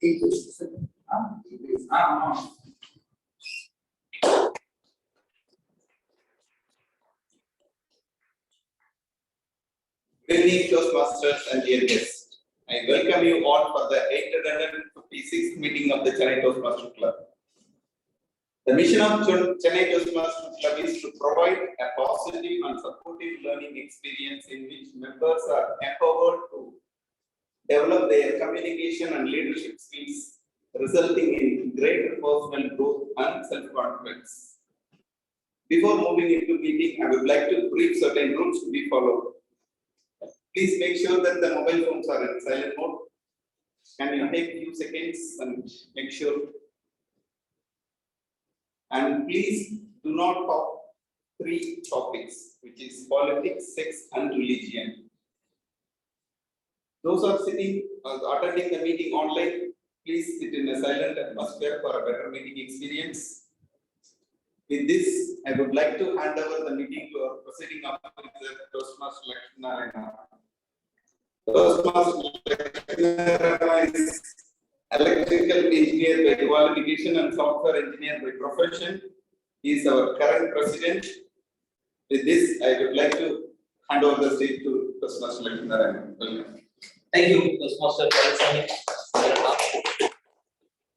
English. Good evening, Toastmasters and dear guests. I welcome you all for the 856th meeting of the Chennai Toastmasters Club. The mission of Chennai Toastmasters Club is to provide a positive and supportive learning experience in which members are empowered to develop their communication and leadership skills, resulting in greater personal growth and self-confidence. Before moving into meeting, I would like to brief certain rules to be followed. Please make sure that the mobile phones are in silent mode. Can you take a few seconds and make sure? And please do not talk three topics, which is politics, sex, and religion. Those who are attending the meeting online, please sit in a silent atmosphere for a better meeting experience. With this, I would like to hand over the meeting to our proceeding officer, Toastmaster Lakshminarayan. Toastmaster Lakshminarayan is electrical engineer by qualification and software engineer by profession. He is our current president. With this, I would like to hand over the stage to Toastmaster Lakshminarayan. Welcome. Thank you, Toastmaster, for listening.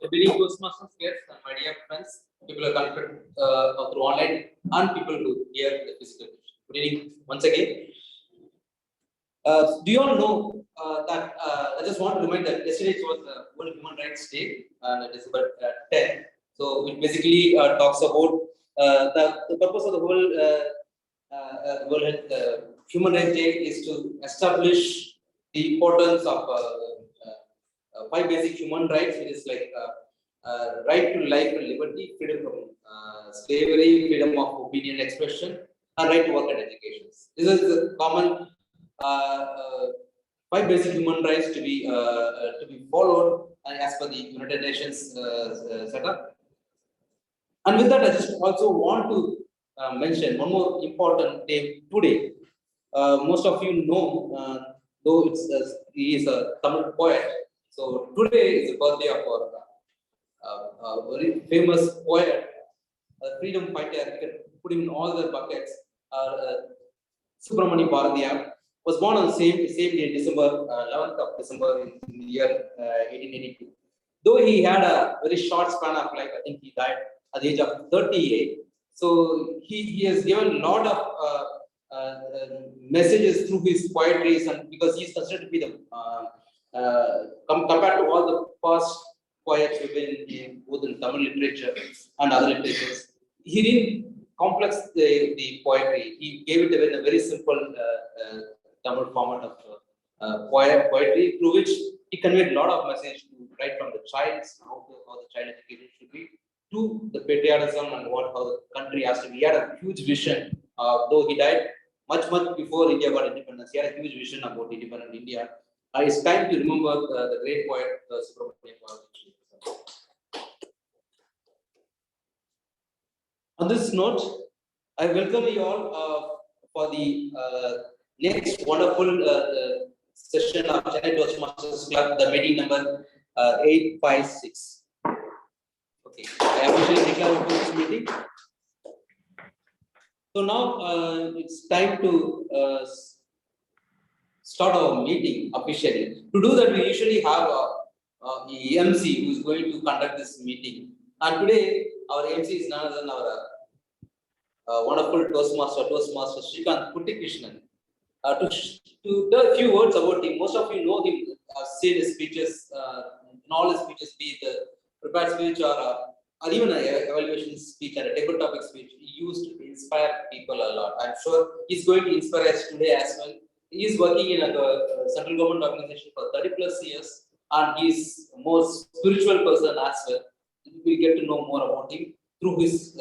Good evening, Toastmasters, guests, and my dear friends, people who are connected through online and people who hear the physical. Good evening once again. Do you all know that I just want to remind that yesterday was the World Human Rights Day, and December 10th. So it basically talks about the purpose of the World Human Rights Day is to establish the importance of 5 basic human rights, which is like right to life and liberty, freedom from slavery, freedom of opinion expression, and right to work and education. This is the common 5 basic human rights to be followed as per the United Nations setup. And with that, I just also want to mention one more important day today. Most of you know, though he is a Tamil poet. So today is the birthday of our very famous poet, freedom fighter. You can put him in all the buckets. Subramani Bharatiyar was born on the same day, December 11th of December in the year 1882. Though he had a very short span of life, I think he died at the age of 38. So he has given a lot of messages through his poetry, and because he is considered to be the compared to all the past poets who've been in both in Tamil literature and other literatures, he didn't complex the poetry. He gave it in a very simple Tamil format of poetry, through which he conveyed a lot of message to right from the child, how the child education should be, to the patriotism and how the country has to be. He had a huge vision, though he died much before India got independence. He had a huge vision about independent India. It's time to remember the great poet Subramani Bharatiyar. On this note, I welcome you all for the next wonderful session of Chennai Toastmasters Club, the meeting number 856. Okay, I officially declare open this meeting. So now it's time to start our meeting officially. To do that, we usually have a MC who is going to conduct this meeting. And today, our MC is none other than our wonderful Toastmaster Srikant Kuttikrishnan. To tell a few words about him, most of you know him, seen his speeches, in all his speeches, be it the prepared speech or even an evaluation speech and a table topic speech. He used to inspire people a lot. I'm sure he's going to inspire us today as well. He is working in a central government organization for 30 plus years, and he's a more spiritual person as well. We get to know more about him through his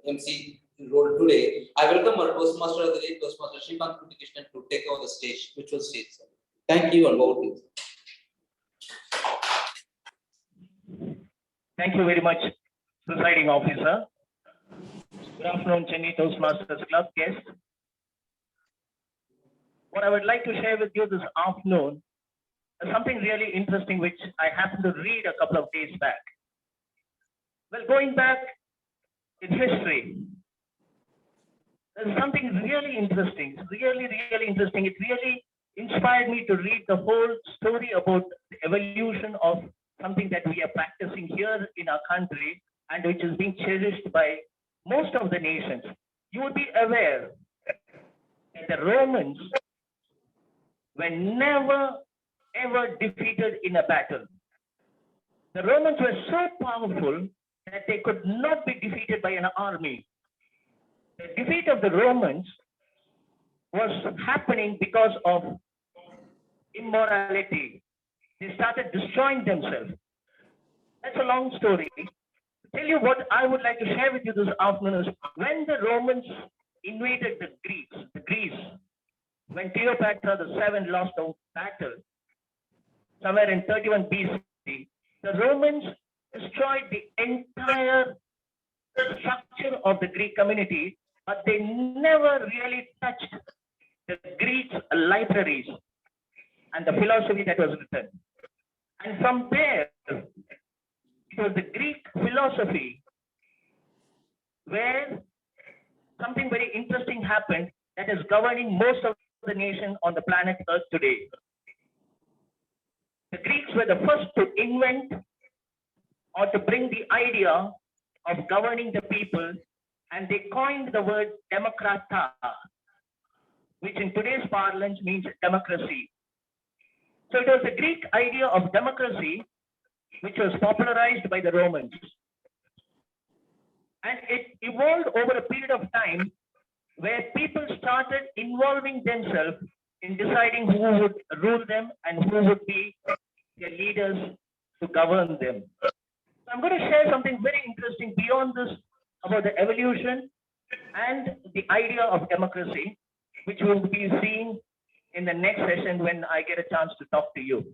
MC role today. I welcome our Toastmaster of the day, Toastmaster Srikant Kuttikrishnan, to take over the stage, virtual stage. Thank you and over to you. Thank you very much, presiding officer. Good afternoon, Chennai Toastmasters Club guests. What I would like to share with you this afternoon something really interesting which I happened to read a couple of days back. Well, going back in history, there's something really interesting. It's really, really interesting. It really inspired me to read the whole story about the evolution of something that we are practicing here in our country and which is being cherished by most of the nations. You would be aware that the Romans were never ever defeated in a battle. The Romans were so powerful that they could not be defeated by an army. The defeat of the Romans was happening because of immorality. They started destroying themselves. That's a long story. To tell you what I would like to share with you this afternoon is when the Romans invaded the Greece, when Cleopatra the Seventh lost the battle, somewhere in 31 BC, the Romans destroyed the entire structure of the Greek community, but they never really touched the Greek libraries and the philosophy that was written. And from there, it was the Greek philosophy where something very interesting happened that is governing most of the nation on the planet Earth today. The Greeks were the first to invent or to bring the idea of governing the people, and they coined the word democrata, which in today's parlance means democracy. So it was the Greek idea of democracy which was popularized by the Romans. And it evolved over a period of time where people started involving themselves in deciding who would rule them and who would be their leaders to govern them. So I'm going to share something very interesting beyond this about the evolution and the idea of democracy, which we'll be seeing in the next session when I get a chance to talk to you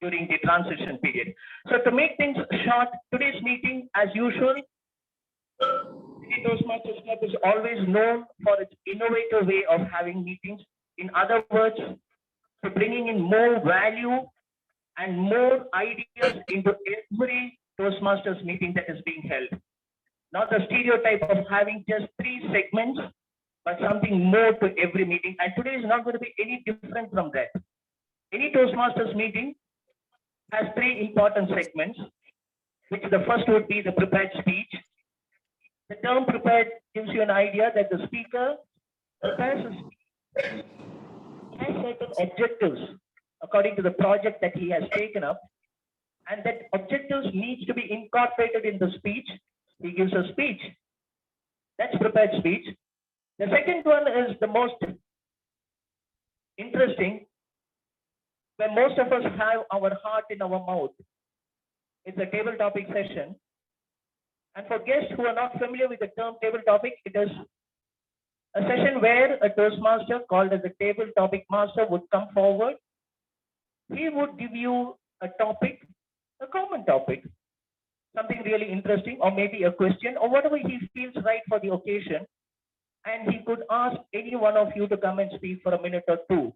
during the transition period. So to make things short, today's meeting, as usual, the Toastmasters Club is always known for its innovative way of having meetings. In other words, to bringing in more value and more ideas into every Toastmasters meeting that is being held. Not the stereotype of having just 3 segments, but something more to every meeting. And today is not going to be any different from that. Any Toastmasters meeting has 3 important segments, which the first would be the prepared speech. The term prepared gives you an idea that the speaker prepares a speech, has certain objectives according to the project that he has taken up, and that objectives needs to be incorporated in the speech. He gives a speech. That's prepared speech. The second one is the most interesting, where most of us have our heart in our mouth. It's a table topic session. And for guests who are not familiar with the term table topic, it is a session where a Toastmaster called as a table topic master would come forward. He would give you a topic, a common topic, something really interesting, or maybe a question, or whatever he feels right for the occasion. And he could ask any one of you to come and speak for a minute or 2.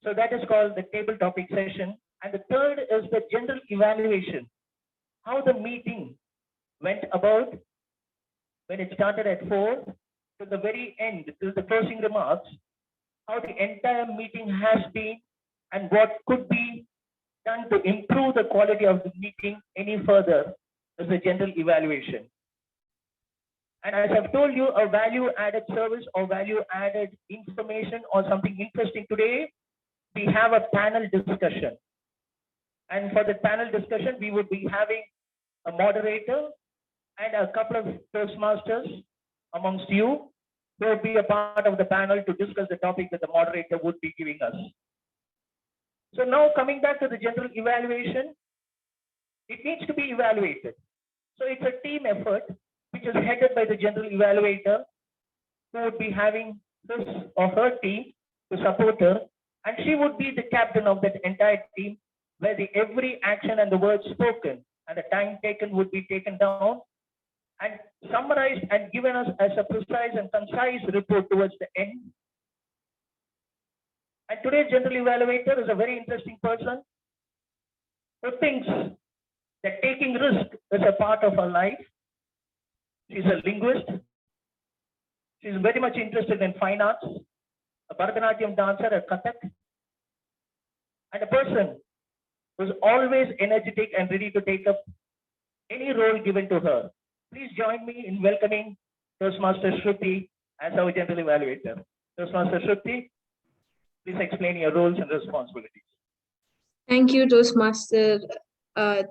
So that is called the table topic session. And the third is the general evaluation. How the meeting went about when it started at 4 to the very end, to the closing remarks, how the entire meeting has been and what could be done to improve the quality of the meeting any further is the general evaluation. And as I've told you, a value-added service or value-added information or something interesting today, we have a panel discussion. And for the panel discussion, we would be having a moderator and a couple of Toastmasters amongst you who would be a part of the panel to discuss the topic that the moderator would be giving us. So now coming back to the general evaluation, it needs to be evaluated. So it's a team effort which is headed by the general evaluator who would be having his or her team to support her, and she would be the captain of that entire team where every action and the words spoken and the time taken would be taken down and summarized and given us as a precise and concise report towards the end. And today's general evaluator is a very interesting person who thinks that taking risk is a part of her life. She's a linguist. She's very much interested in fine arts, a Bharatanatyam dancer, a Kathak, and a person who's always energetic and ready to take up any role given to her. Please join me in welcoming Toastmaster Shruti as our general evaluator. Toastmaster Shruti, please explain your roles and responsibilities. Thank you, Toastmaster.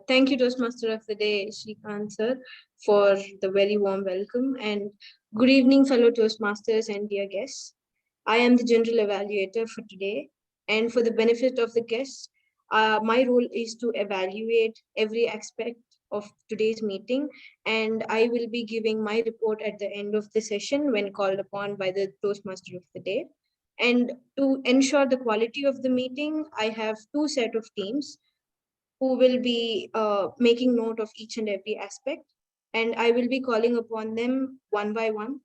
Thank you, Toastmaster of the Day, Shrikant sir, for the very warm welcome. And good evening, fellow Toastmasters and dear guests. I am the general evaluator for today. And for the benefit of the guests, my role is to evaluate every aspect of today's meeting. And I will be giving my report at the end of the session when called upon by the Toastmaster of the Day. And to ensure the quality of the meeting, I have two set of teams who will be making note of each and every aspect. And I will be calling upon them one by one.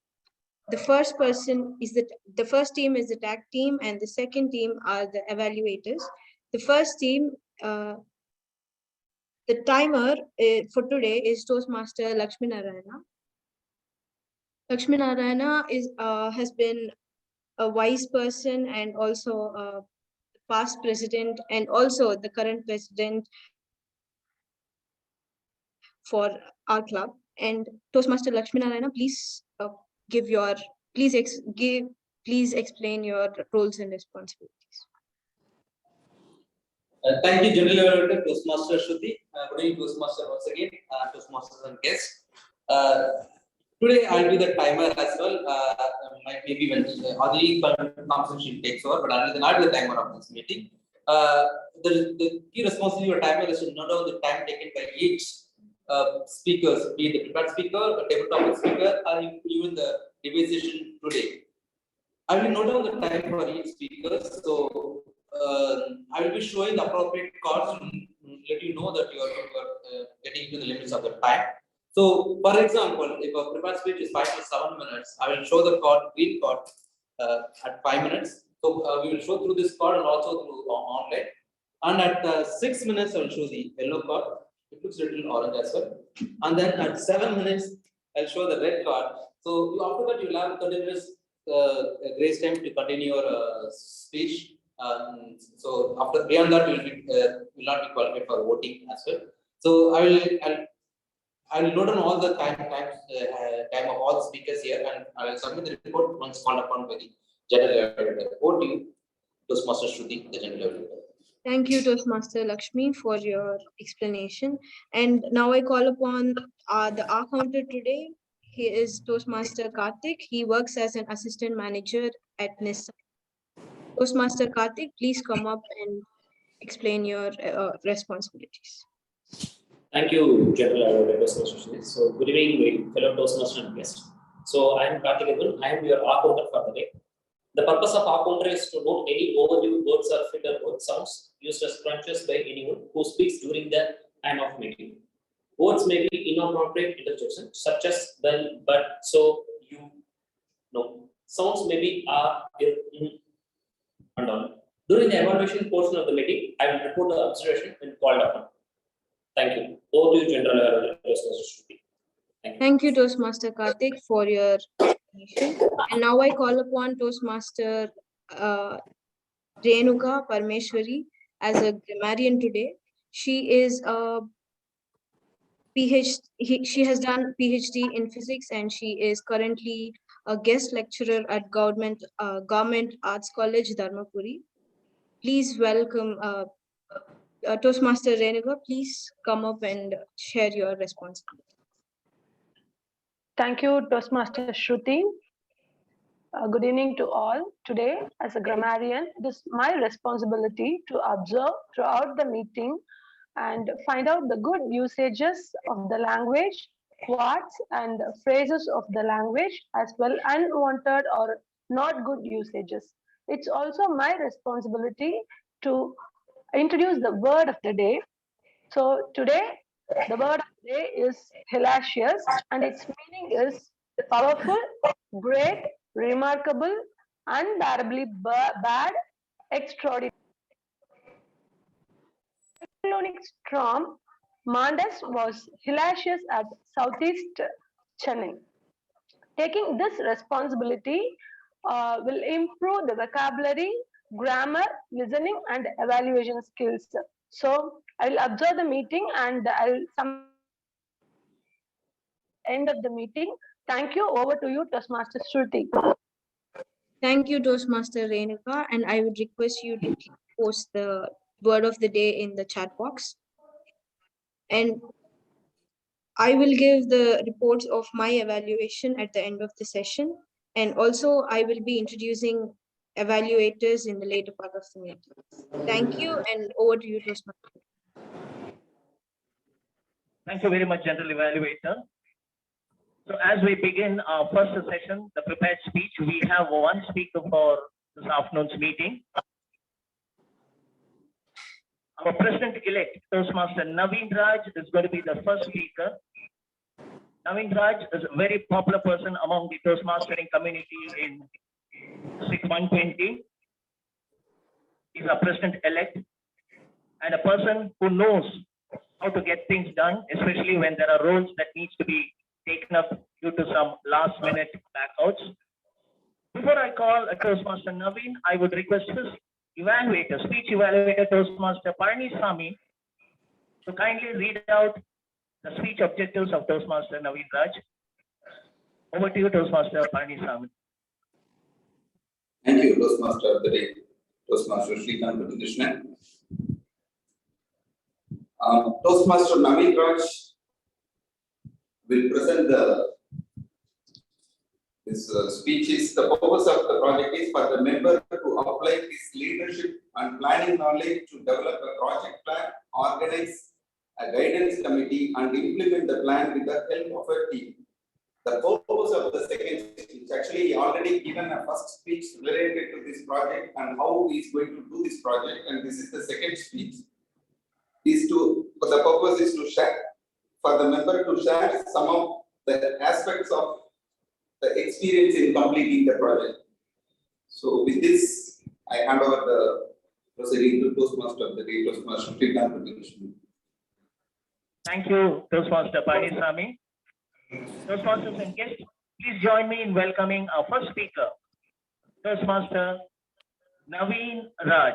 The first person is the first team is the tag team, and the second team are the evaluators. The first team, the timer for today is Toastmaster Lakshmi Narayana. Lakshmi Narayana has been a wise person and also a past president and also the current president for our club. And Toastmaster Lakshmi Narayana, please please explain your roles and responsibilities. Thank you, General Evaluator, Toastmaster Shruti. Good evening, Toastmaster once again, Toastmasters and guests. Today I'll be the timer as well. Maybe when Adi conversation takes over, but other than I'll be the timer of this meeting. The key responsibility of a timer is to note down the time taken by each speakers, be it the prepared speaker, a table topic speaker, or even the debate session today. I will note down the time for each speaker. So I will be showing the appropriate cards to let you know that you are getting into the limits of the time. So, for example, if a prepared speech is 5 to 7 minutes, I will show the card, green card, at 5 minutes. So we will show through this card and also through online. And at 6 minutes, I will show the yellow card. It looks a little orange as well. And then at 7 minutes, I'll show the red card. So after that, you'll have 30 minutes grace time to continue your speech. So after beyond that, you will not be qualified for voting as well. So I will note down all the time of all the speakers here, and I will submit the report once called upon by the general evaluator. Over to you, Toastmaster Shruti, the general evaluator. Thank you, Toastmaster Lakshmi, for your explanation. And now I call upon the R counter today. He is Toastmaster Karthik. He works as an assistant manager at NISA. Toastmaster Karthik, please come up and explain your responsibilities. Thank you, General Evaluator. So, good evening, fellow Toastmasters and guests. So, I am Karthik Abdul. I am your R counter for the day. The purpose of R counter is to note any overdue words or filler word sounds used as crunches by anyone who speaks during the time of meeting. Words may be inappropriate interjection, such as well, but, so, you, no. Sounds may be and on. During the evaluation portion of the meeting, I will report the observation when called upon. Thank you. Over to you, General Evaluator. Thank you, Toastmaster Karthik, for your explanation. And now I call upon Toastmaster Renuka Parmeshwari as a grammarian today. She is a PhD. She has done PhD in physics, and she is currently a guest lecturer at Government Arts College, Dharmapuri. Please welcome Toastmaster Renuka. Please come up and share your responsibility. Thank you, Toastmaster Shruti. Good evening to all. Today, as a grammarian, it is my responsibility to observe throughout the meeting and find out the good usages of the language, words and phrases of the language, as well unwanted or not good usages. It's also my responsibility to introduce the word of the day. So today, the word of the day is hellacious, and its meaning is powerful, great, remarkable, unbearably bad, extraordinary. cyclonic storm Mandas was hellacious at southeast Chennai. Taking this responsibility will improve the vocabulary, grammar, listening, and evaluation skills. So I'll observe the meeting and I'll end of the meeting. Thank you. Over to you, Toastmaster Shruti. Thank you, Toastmaster Renuka, and I would request you to post the word of the day in the chat box. And I will give the reports of my evaluation at the end of the session. And also I will be introducing evaluators in the later part of the meeting. Thank you, and over to you, Toastmaster. Thank you very much, General Evaluator. So as we begin our first session, the prepared speech, we have one speaker for this afternoon's meeting. Our President-elect, Toastmaster Naveen Raj, is going to be the first speaker. Naveen Raj is a very popular person among the Toastmastering community in 120. He's a President-elect and a person who knows how to get things done, especially when there are roles that needs to be taken up due to some last-minute backouts. Before I call a Toastmaster Naveen, I would request his evaluator, speech evaluator, Toastmaster Sami, to kindly read out the speech objectives of Toastmaster Naveen Raj. Over to you, Toastmaster Sami. Thank you, Toastmaster of the day, Toastmaster Srikanth Krishnan. Toastmaster Naveen Raj will present this speech. Is the purpose of the project is for the member to apply his leadership and planning knowledge to develop a project plan, organize a guidance committee, and implement the plan with the help of a team. The purpose of the second speech, actually he already given a first speech related to this project and how he is going to do this project, and this is the second speech. The purpose is to share, for the member to share some of the aspects of the experience in completing the project. So with this, I hand over the proceeding to Toastmaster of the day, Toastmaster Srikanth Krishnan. Thank you, Toastmaster Sami. Toastmasters and guests, please join me in welcoming our first speaker, Toastmaster Naveen Raj.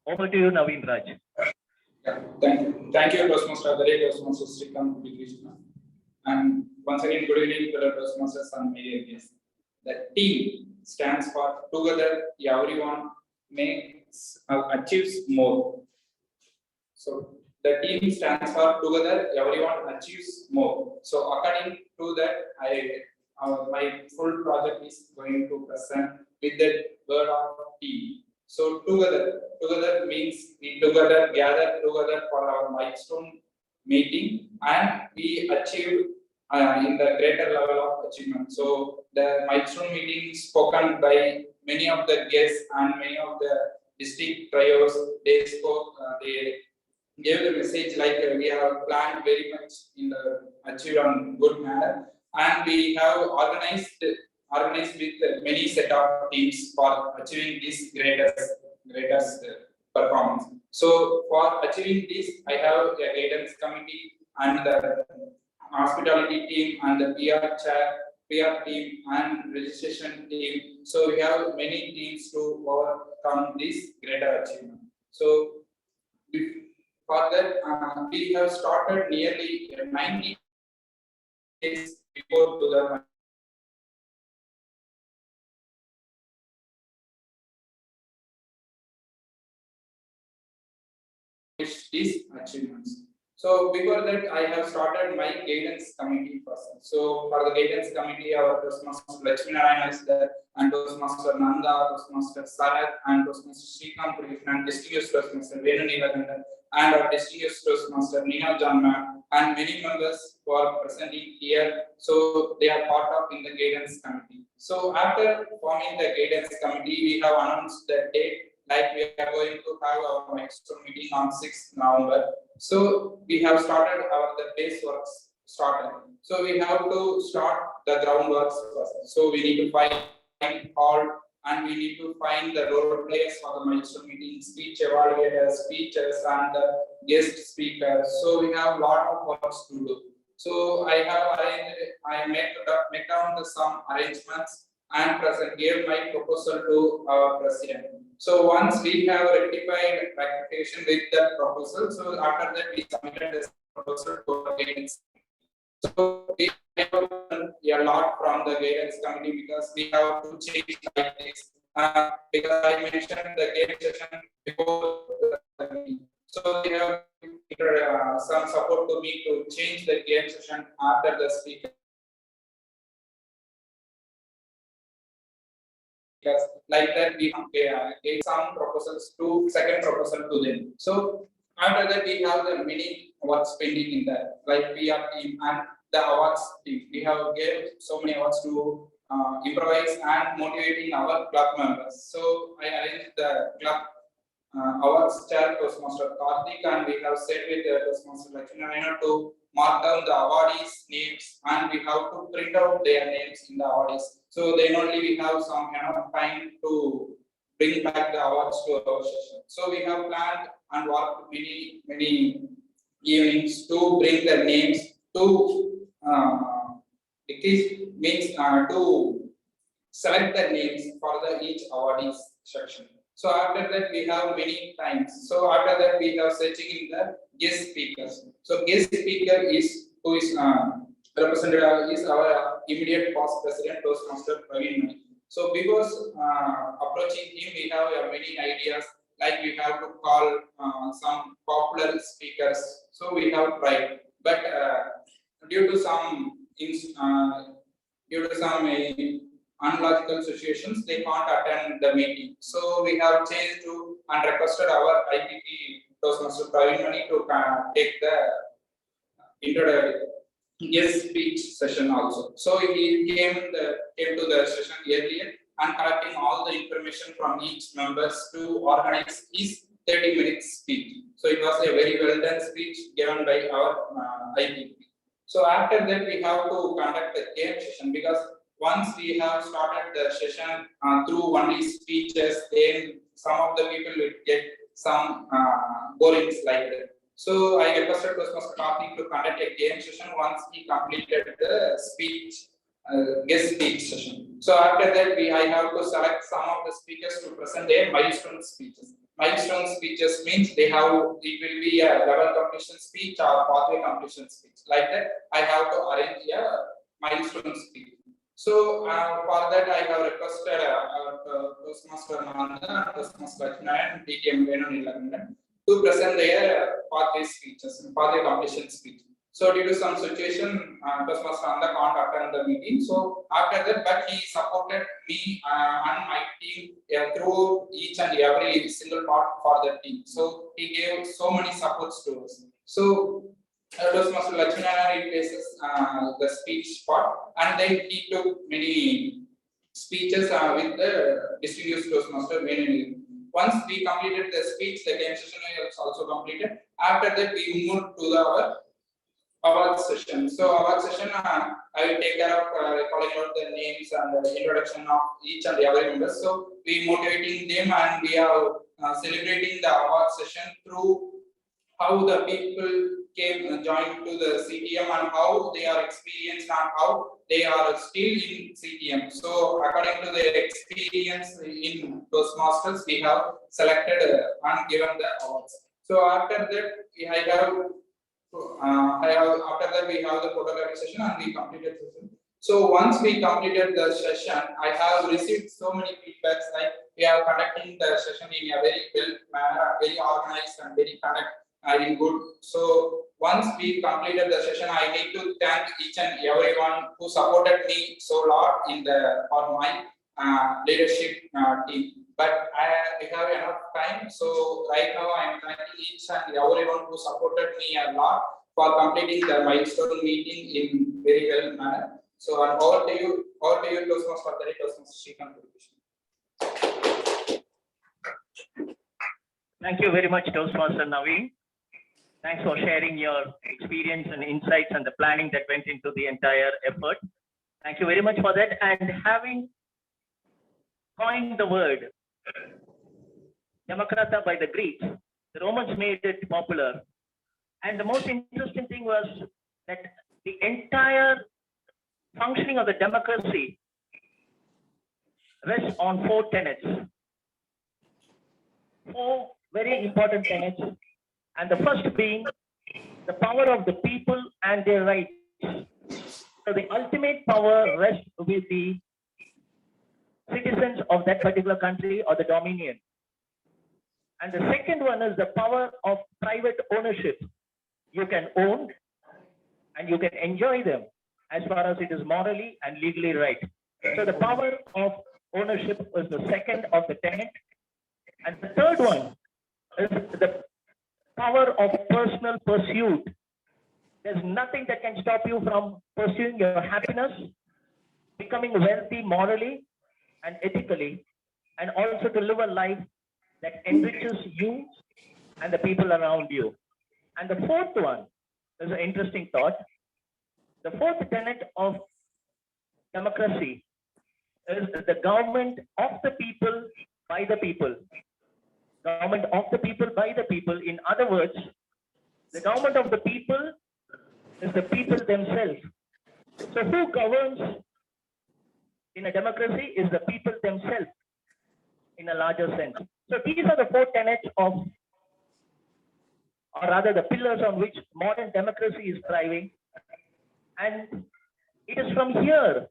Over to you, Naveen Raj. Yeah, thank you, Toastmaster of the day, Toastmaster Srikanth Krishnan. And once again, good evening, fellow Toastmasters and media guests. The team stands for together, everyone makes achieves more. So the team stands for together, everyone achieves more. So according to that, my full project is going to present with the word of team. So together means we together gather together for our milestone meeting, and we achieve in the greater level of achievement. So the milestone meeting spoken by many of the guests and many of the district trios, they spoke, they gave the message like we have planned very much in the achieved on good manner, and we have organized with many set of teams for achieving this greatest performance. So for achieving this, I have a guidance committee and the hospitality team and the PR team and registration team. So we have many teams to overcome this greater achievement. So for that, we have started nearly 90 days before to the these achievements. So before that, I have started my guidance committee person. So for the guidance committee, our Toastmaster Lakshmi Narayana is there, and Toastmaster Nanda, Toastmaster Sarat, and Toastmaster Srikanth Krishnan, and distinguished Toastmaster Venu Nilakanta, and our distinguished Toastmaster Neha Janma, and many members who are presenting here. So they are part of in the guidance committee. So after forming the guidance committee, we have announced the date like we are going to have our milestone meeting on 6th November. So we have started the base works started. So we have to start the groundworks first. So we need to find all, and we need to find the role players for the milestone meeting, speech evaluators, speeches, and guest speakers. So we have a lot of works to do. So I make down some arrangements and gave my proposal to our president. So once we have rectified rectification with that proposal, so after that we submitted this proposal to the guidance. So we have a lot from the guidance committee because we have to change like this. Because I mentioned the game session before the meeting. So they have some support to me to change the game session after the speaker. Because like that we gave some proposals to second proposal to them. So after that we have the many awards pending in that, like PR team and the awards team. We have gave so many awards to improvise and motivating our club members. So I arranged the club awards chair Toastmaster Karthik, and we have said with Toastmaster Chennai to mark down the awardees' names, and we have to print out their names in the awardees. So then only we have some enough time to bring back the awards to our session. So we have planned and worked many evenings to bring the names to to select the names for the each awardees section. So after that we have many times. So after that we have searching in the guest speakers. So guest speaker is who is representative is our immediate past president Toastmaster Praveen. So because approaching him, we have many ideas, like we have to call some popular speakers. So we have tried, but due to some unlogical situations, they can't attend the meeting. So we have changed to and requested our IPP Toastmaster Praveen to take the guest speech session also. So he came to the session earlier and collecting all the information from each members to organize his 30-minute speech. So it was a very well done speech given by our IPP. So after that we have to conduct a game session, because once we have started the session through only speeches, then some of the people will get some borings like that. So I requested Toastmaster Karthik to conduct a game session once he completed the speech, guest speech session. So after that I have to select some of the speakers to present their milestone speeches. Milestone speeches means it will be a level completion speech or pathway completion speech. Like that, I have to arrange a milestone speech. So for that I have requested Toastmaster Nanda, Toastmaster Chennai, and TTM Venunilakandan to present their pathway speeches, pathway completion speech. So due to some situation, Toastmaster Nanda can't attend the meeting. So after that, but he supported me and my team through each and every single part for the team. So he gave so many supports to us. So Toastmaster Lakshminarayan replaces the speech part, and then he took many speeches with the distinguished Toastmaster Venunilakandan. Once we completed the speech, the game session was also completed. After that, we moved to our award session. So award session, I will take care of calling out the names and the introduction of each and every member. So we motivating them, and we are celebrating the award session through how the people came joined to the CTM and how they are experienced and how they are still in CTM. So according to their experience in Toastmasters, we have selected and given the awards. So after that, after that we have the photography session, and we completed the session. So once we completed the session, I have received so many feedbacks, like we are conducting the session in a very well manner, very organized and very in good. So once we completed the session, I need to thank each and everyone who supported me so lot in for my leadership team. But we have enough time, so right now I am thanking each and everyone who supported me a lot for completing the milestone meeting in very well manner. So and over to you, Toastmaster Srikanth. Thank you very much, Toastmaster Naveen. Thanks for sharing your experience and insights and the planning that went into the entire effort. Thank you very much for that. And having coined the word Democrata by the Greeks, the Romans made it popular. And the most interesting thing was that the entire functioning of the democracy rests on 4 tenets. 4 very important tenets. And the first being the power of the people and their rights. So the ultimate power rests with the citizens of that particular country or the dominion. And the second one is the power of private ownership. You can own and you can enjoy them as far as it is morally and legally right. So the power of ownership is the second of the tenet. And the third one is the power of personal pursuit. There's nothing that can stop you from pursuing your happiness, becoming wealthy morally and ethically, and also to live a life that enriches you and the people around you. And the fourth one is an interesting thought. The fourth tenet of democracy is the government of the people, by the people. Government of the people, by the people. In other words, the government of the people is the people themselves. So who governs in a democracy is the people themselves in a larger sense. So these are the 4 tenets of, or rather the pillars on which modern democracy is thriving. And it is from here,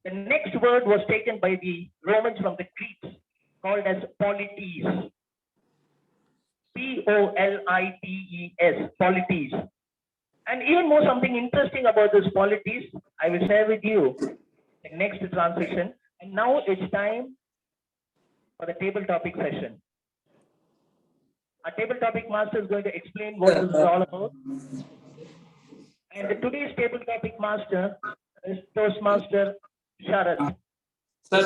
the next word was taken by the Romans from the Greeks, called as polities. Polites, polities. And even more something interesting about this polities, I will share with you the next transition. And now it's time for the table topic session. Our table topic master is going to explain what this is all about. And today's table topic master is Toastmaster Sharat. Sir,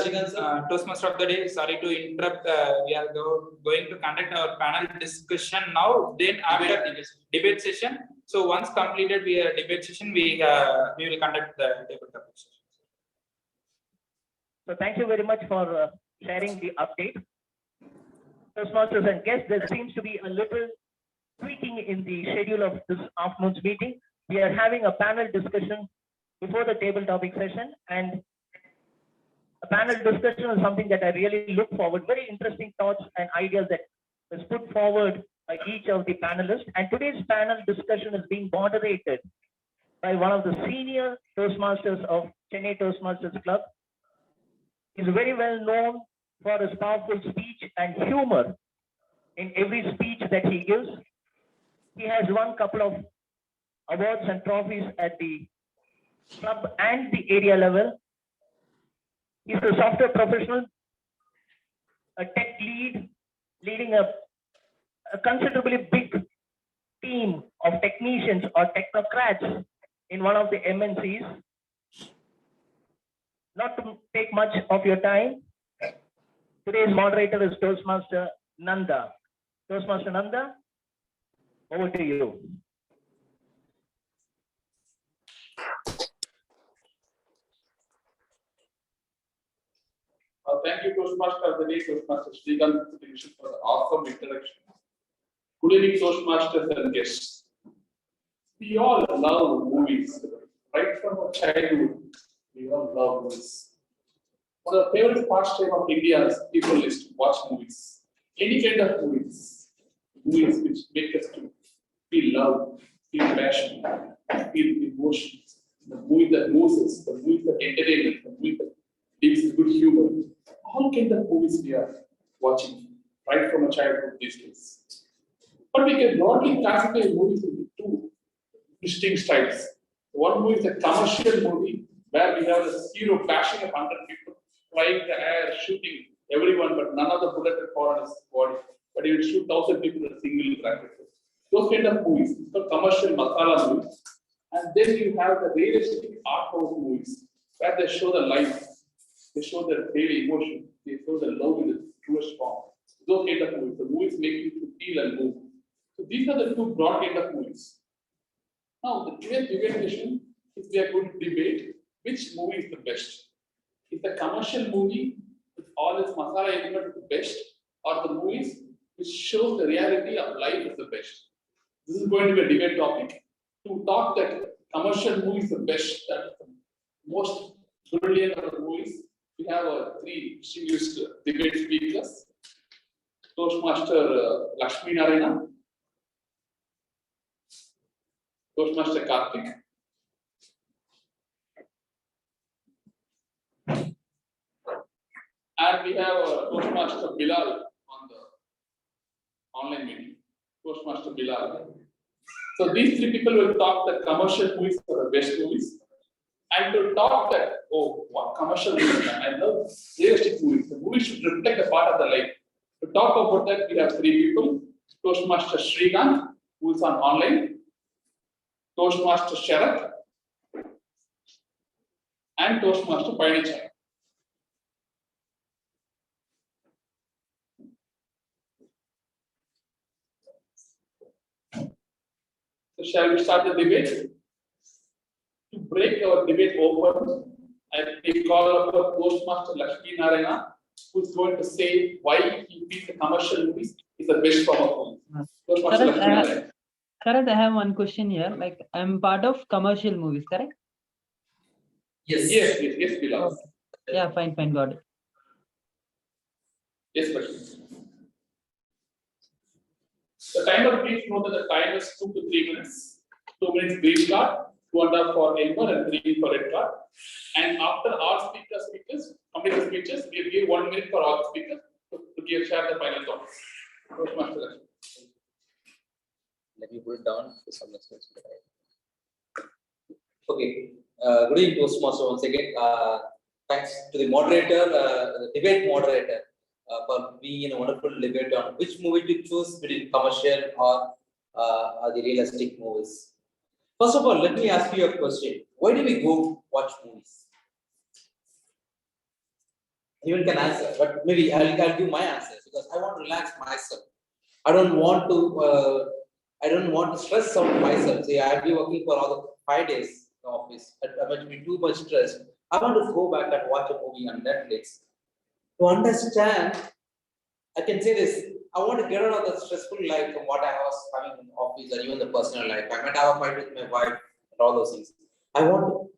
Toastmaster of the day, sorry to interrupt. We are going to conduct our panel discussion now. Then after debate session. So once completed debate session, we will conduct the table topic session. So thank you very much for sharing the update. Toastmasters and guests, there seems to be a little tweaking in the schedule of this afternoon's meeting. We are having a panel discussion before the table topic session, and a panel discussion is something that I really look forward. Very interesting thoughts and ideas that is put forward by each of the panelists. And today's panel discussion is being moderated by one of the senior Toastmasters of Chennai Toastmasters Club. He's very well known for his powerful speech and humor in every speech that he gives. He has won a couple of awards and trophies at the club and the area level. He's a software professional, a tech lead, leading a considerably big team of technicians or technocrats in one of the MNCs. Not to take much of your time, today's moderator is Toastmaster Nanda. Toastmaster Nanda, over to you. Thank you, Toastmaster of the day, Toastmaster Srikanth, for the awesome introduction. Good evening, Toastmasters and guests. We all love movies, right from our childhood. We all love movies. One of the favorite pastime of India is people is to watch movies. Any kind of movies. Movies which make us to feel love, feel passion, feel emotions. The movie that moves us, the movie that entertains, the movie that gives us good humor. All kind of movies we are watching right from a childhood these days. But we can broadly classify movies into 2 distinct styles. One movie is a commercial movie where we have a hero bashing 100 people, flying the air, shooting everyone, but none of the bullet will fall on his body. But he will shoot 1,000 people in a single rocket. Those kind of movies, so commercial masala movies. And then you have the realistic art house movies where they show the life, they show the daily emotion, they show the love in the truest form. those kind of movies. The movies make you to feel and move. So these are the two broad kind of movies. Now, the clear debate session is we are going to debate which movie is the best. Is the commercial movie with all its masala element the best, or the movies which shows the reality of life is the best? This is going to be a debate topic. To talk that commercial movie is the best, that is the most brilliant of the movies, we have three distinguished debate speakers. Toastmaster Lakshmi Narayana, Toastmaster Karthik, and we have Toastmaster Bilal on the online meeting. Toastmaster Bilal. So these three people will talk the commercial movies are the best movies. And to talk that, oh, what commercial movies? I love realistic movies. The movie should reflect a part of the life. To talk about that, we have three people. Toastmaster Srikanth, who is on online. Toastmaster Sharath. And Toastmaster Payanichai. So shall we start the debate? To break our debate open, I call upon Toastmaster Lakshmi Narayana, who is going to say why he thinks the commercial movies is the best form of movie. Toastmaster Lakshmi Narayana. Correct, I have one question here. Like, I'm part of commercial movies, correct? Yes. Yes, Bilal. Yeah, fine, got it. Yes, Lakshmi. The timer, please note that the time is 2 to 3 minutes. 2 minutes green card, 2.5 for yellow and 3 for red card. And after all speakers complete the speeches, we'll give 1 minute for all speakers to share the final thoughts. Toastmaster Lakshmi. Let me put it down to some extent. Okay. Good evening, Toastmaster. Once again, thanks to the moderator, the debate moderator, for being in a wonderful debate on which movie to choose between commercial or the realistic movies. First of all, let me ask you a question. Why do we go watch movies? Anyone can answer, but maybe I'll give my answer because I want to relax myself. I don't want to stress out myself. Say I'll be working for all the 5 days in the office. I might be too much stressed. I want to go back and watch a movie on Netflix. To understand, I can say this. I want to get out of the stressful life from what I was having in the office or even the personal life. I might have a fight with my wife and all those things. I want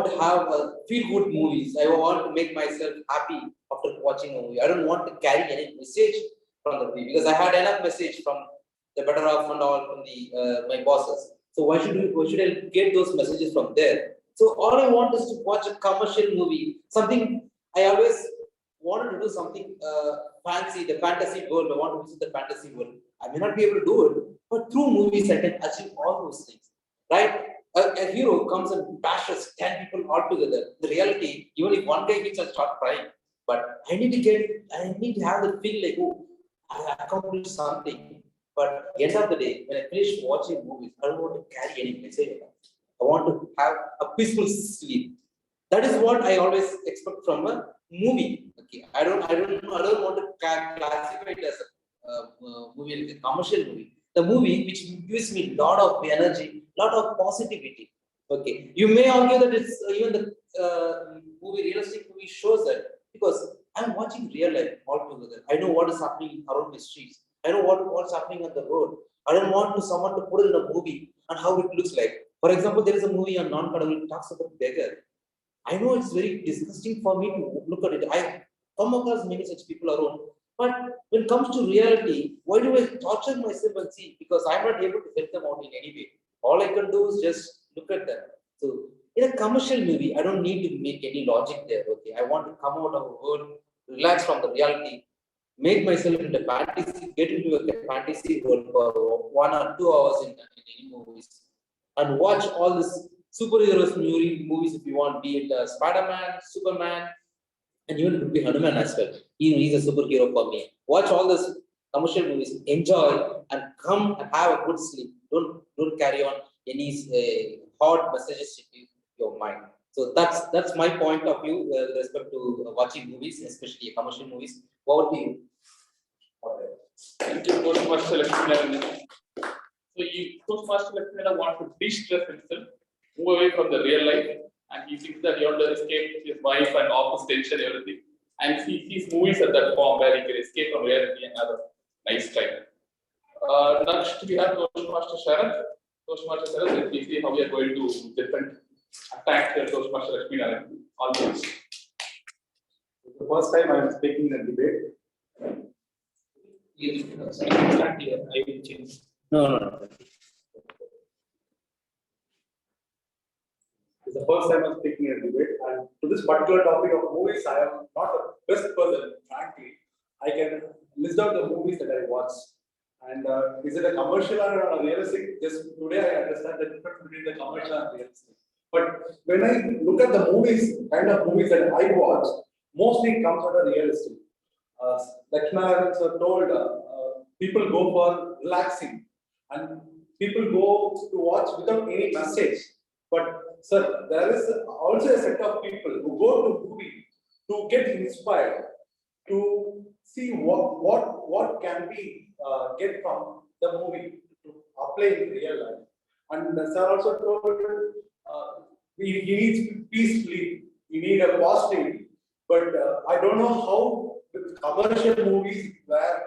to have feel-good movies. I want to make myself happy after watching a movie. I don't want to carry any message from the movie because I had enough message from the better off and all from the my bosses. So why should I get those messages from there? So all I want is to watch a commercial movie. Something I always wanted to do something fancy, the fantasy world. I want to visit the fantasy world. I may not be able to do it, but through movies I can achieve all those things. Right? A hero comes and bashes 10 people all together. The reality, even if one guy hits, I start crying. But I need to have the feel like, oh, I accomplished something. But at the end of the day, when I finish watching movies, I don't want to carry any message. I want to have a peaceful sleep. That is what I always expect from a movie. Okay, I don't want to classify it as a movie, like a commercial movie. The movie which gives me a lot of energy, lot of positivity. Okay, you may argue that it's even the realistic movie shows that because I'm watching real life altogether. I know what is happening around the streets. I know what's happening on the road. I don't want someone to put it in a movie and how it looks like. For example, there is a movie on non-Kadavul talks about beggar. I know it's very disgusting for me to look at it. I come across many such people around. But when it comes to reality, why do I torture myself and see? Because I'm not able to help them out in any way. All I can do is just look at them. So in a commercial movie, I don't need to make any logic there. Okay, I want to come out of a world, relax from the reality, make myself into fantasy, get into a fantasy world for 1 or 2 hours in any movies, and watch all this superheroes movies if you want, be it Spider-Man, Superman, and even it could be Hanuman as well. He's a superhero for me. Watch all these commercial movies, enjoy, and come and have a good sleep. Don't carry on any hot messages in your mind. So that's my point of view with respect to watching movies, especially commercial movies. Over to you. Toastmaster Lakshminarayan. So Toastmaster Lakshminarayan wants to de-stress himself, move away from the real life, and he thinks that he wants to escape his wife and office tension, everything. And he sees movies at that form where he can escape from reality and have a nice time. Next we have Toastmaster Sharath. Toastmaster Sharath, let me see how we are going to defend attack the Toastmaster Lakshminarayan. All these. The first time I am speaking in a debate. I will change. No. It's the first time I'm speaking in a debate, and to this particular topic of movies, I am not the best person, frankly. I can list out the movies that I watch. And is it a commercial or a realistic? Just today I understand the difference between the commercial and realistic. But when I look at the movies, kind of movies that I watch, mostly it comes out of realistic. Lakshminarayan sir told people go for relaxing and people go to watch without any message. But sir, there is also a set of people who go to movie to get inspired, to see what can be get from the movie to apply in real life. And sir also told he needs peacefully, he needs a positivity. But I don't know how with commercial movies where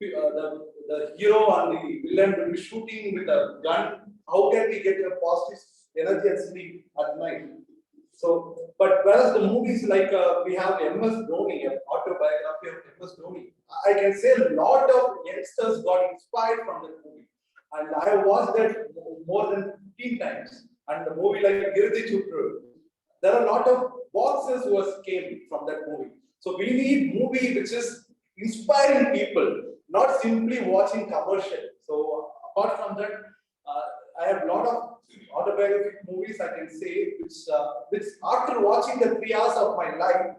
the hero and the villain will be shooting with a gun, how can we get a positive energy and sleep at night? So, but whereas the movies like we have MS Dhoni, an autobiography of MS Dhoni, I can say a lot of youngsters got inspired from that movie. And I have watched that more than 15 times. And the movie like Girdi Chupru, there are a lot of boxes was came from that movie. So we need movie which is inspiring people, not simply watching commercial. So apart from that, I have a lot of autobiographic movies I can say, which after watching the 3 hours of my life,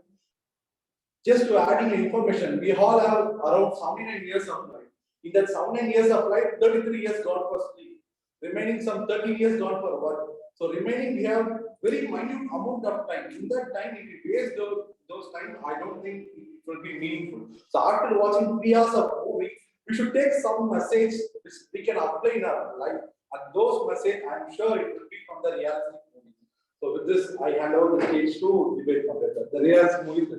just to adding information, we all have around 79 years of life. In that 79 years of life, 33 years gone for sleep. Remaining some 13 years gone for work. So remaining we have very minute amount of time. In that time, if we waste those time, I don't think it will be meaningful. So after watching 3 hours of movie, we should take some message which we can apply in our life. And those message, I'm sure it will be from the reality movie. So with this, I hand over the stage to debate competitor. The reality movie.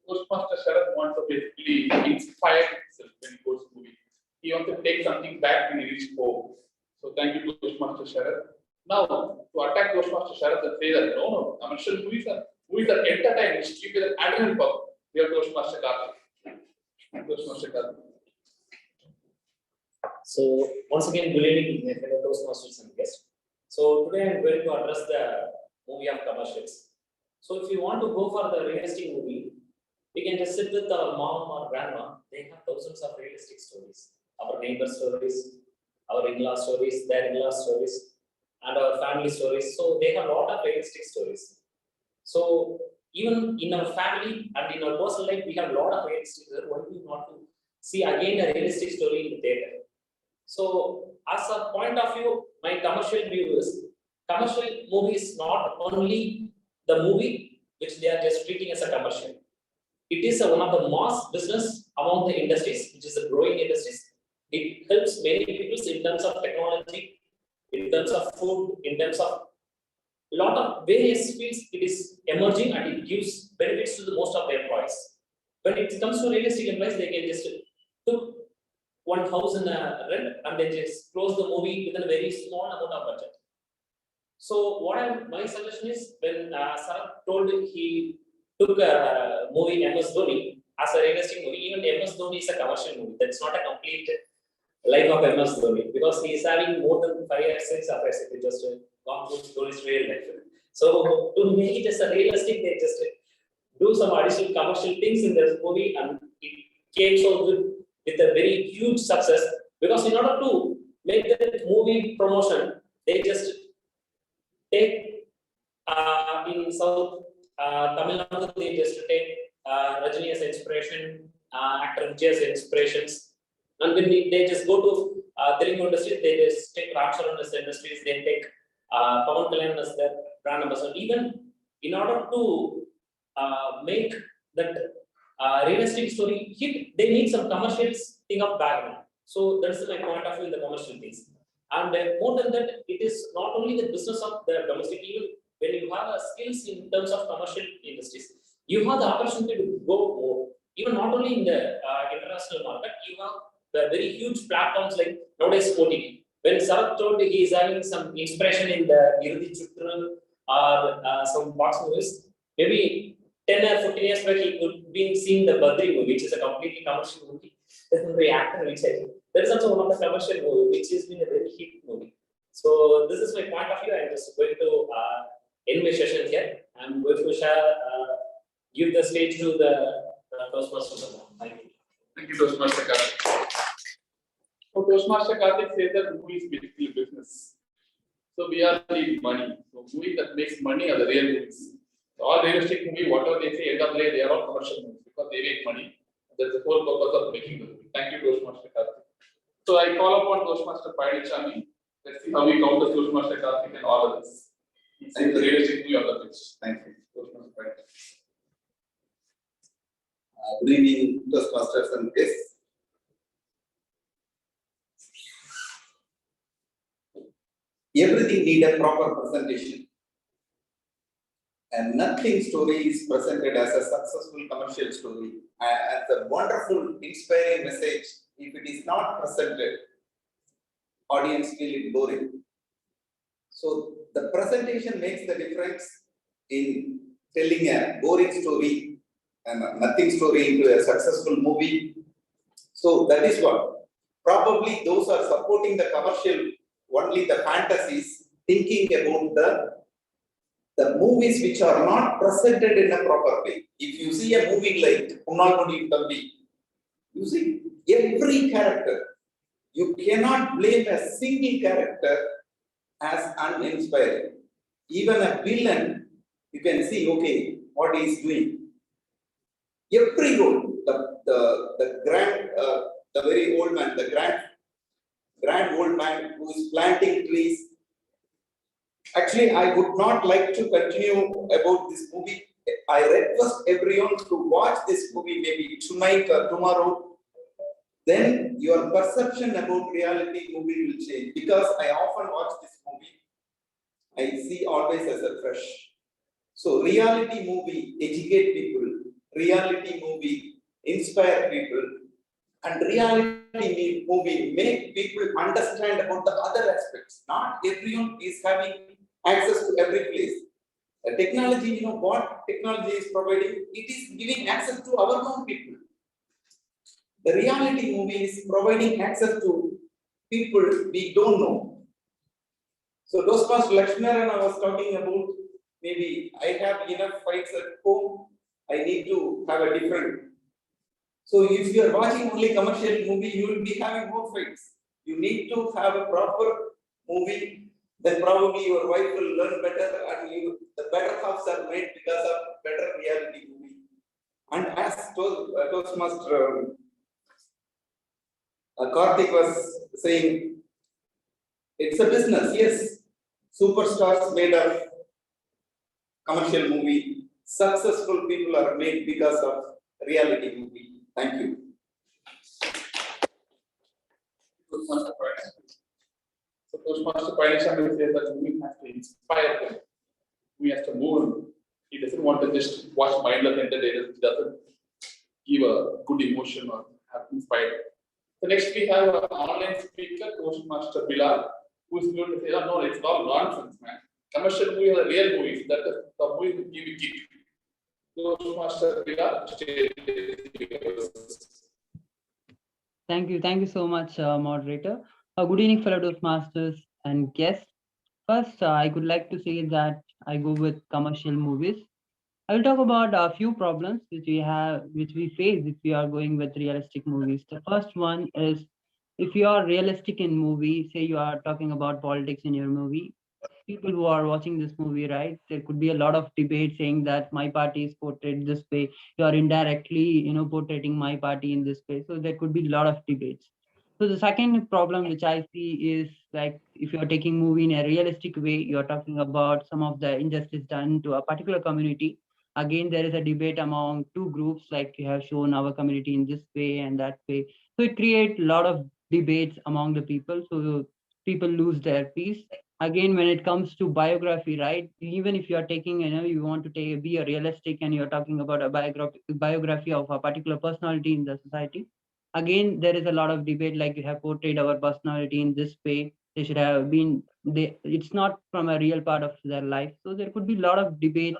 Toastmaster Sharath wants to basically inspire himself when he goes to movie. He wants to take something back when he reaches home. So thank you, Toastmaster Sharath. Now, to attack Toastmaster Sharath and say that no, commercial movies are entertaining, keep with an adrenaline pump. We have Toastmaster Karthik. Toastmaster Karthik. So once again, good evening, my fellow Toastmasters and guests. So today I am going to address the movie of commercials. So if you want to go for the realistic movie, we can just sit with our mom or grandma. They have thousands of realistic stories. Our neighbor stories, our in-law stories, their in-law stories, and our family stories. So they have a lot of realistic stories. So even in our family and in our personal life, we have a lot of realistic stories. Why do you not to see again a realistic story in the theater? So as a point of view, my commercial view is commercial movie is not only the movie which they are just treating as a commercial. It is one of the mass business among the industries, which is the growing industries. It helps many people in terms of technology, in terms of food, in terms of a lot of various fields. It is emerging and it gives benefits to the most of the employees. When it comes to realistic employees, they can just took one house in a rent and then just close the movie within a very small amount of budget. So my suggestion is when Sarath told he took a movie MS Dhoni as a realistic movie, even MS Dhoni is a commercial movie. That's not a complete life of MS Dhoni because he is having more than 5 or 6 affairs. If you just gone through Dhoni's real life. So to make it as a realistic, they just do some additional commercial things in this movie, and it came so good with a very huge success. Because in order to make the movie promotion, they just take in South Tamil Nadu, they just take Rajini as inspiration, actor Vijay as inspirations, and when they just go to Telugu industry, they just take Ram Charan as industries, they take Pawan Kalyan as their brand ambassador. Even in order to make that realistic story hit, they need some commercials thing of background. So that's my point of view in the commercial things. And more than that, it is not only the business of the domestic, even when you have skills in terms of commercial industries, you have the opportunity to go more. Even not only in the international market, you have the very huge platforms like nowadays OTT. When Sarath told he is having some inspiration in the Irudi Chutran or some box movies, maybe 10 or 15 years back, he could be seeing the Badri movie, which is a completely commercial movie. The actor, which I think, that is also one of the commercial movie, which has been a very hit movie. So this is my point of view. I'm just going to end my session here. I'm going to share, give the stage to the Toastmasters. Thank you. Thank you, Toastmaster Karthik. So Toastmaster Karthik says that movie is basically business. So we all need money. So movies that makes money are the real movies. So all realistic movie, whatever they say, end of the day, they are all commercial movies because they make money. That's the whole purpose of making the movie. Thank you, Toastmaster Karthik. So I call upon Toastmaster Payalachami. Let's see how he counters Toastmaster Karthik and all of this. He says the realistic movie on the pitch. Thank you. Toastmaster Payalachami. Good evening, Toastmasters and guests. Everything need a proper presentation. And nothing story is presented as a successful commercial story, as a wonderful, inspiring message. If it is not presented, audience feel it boring. So the presentation makes the difference in telling a boring story and nothing story into a successful movie. So that is what probably those are supporting the commercial, only the fantasies, thinking about the movies which are not presented in a proper way. If you see a movie like Unnal Mudi Thambi, you see every character. You cannot blame a single character as uninspiring. Even a villain, you can see, okay, what he is doing. Every role, the very old man, the grand old man who is planting trees. Actually, I would not like to continue about this movie. I request everyone to watch this movie maybe tonight or tomorrow. Then your perception about reality movie will change. Because I often watch this movie, I see always as a fresh. So reality movie educate people, reality movie inspire people, and reality movie make people understand about the other aspects. Not everyone is having access to every place. The technology, you know what technology is providing? It is giving access to our own people. The reality movie is providing access to people we don't know. So Toastmaster Lakshmanan I was talking about, maybe I have enough fights at home, I need to have a different. So if you are watching only commercial movie, you will be having more fights. You need to have a proper movie, then probably your wife will learn better and the better halves are made because of better reality movie. And as Toastmaster Karthik was saying, it's a business, yes. Superstars made of commercial movie, successful people are made because of reality movie. Thank you. Toastmaster Payalachami. So Toastmaster Payalachami says that movie has to inspire them. Movie has to move them. He doesn't want to just watch mindless entertainment. He doesn't give a good emotion or have inspired. So next we have an online speaker, Toastmaster Bilal, who is going to say, oh, no, it's all nonsense, man. Commercial movies are real movies. That is the movie will give you kick. Toastmaster Bilal, Thank you so much, moderator. Good evening, fellow Toastmasters and guests. First, I would like to say that I go with commercial movies. I will talk about a few problems which we face if we are going with realistic movies. The first one is, if you are realistic in movie, say you are talking about politics in your movie, people who are watching this movie, right, there could be a lot of debate saying that my party is portrayed this way, you are indirectly, portraying my party in this way. So there could be a lot of debates. So the second problem which I see is, like, if you are taking movie in a realistic way, you are talking about some of the injustice done to a particular community. Again, there is a debate among two groups, like you have shown our community in this way and that way. So it creates a lot of debates among the people. So people lose their peace. Again, when it comes to biography, right? Even if you are taking, you want to be a realistic and you're talking about a biography of a particular personality in the society. Again, there is a lot of debate, like you have portrayed our personality in this way. They should have been, it's not from a real part of their life. So there could be a lot of debate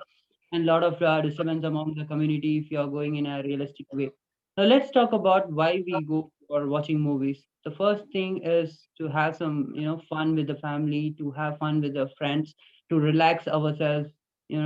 and a lot of disturbance among the community if you are going in a realistic way. Now let's talk about why we go for watching movies. The first thing is to have some, fun with the family, to have fun with the friends, to relax ourselves,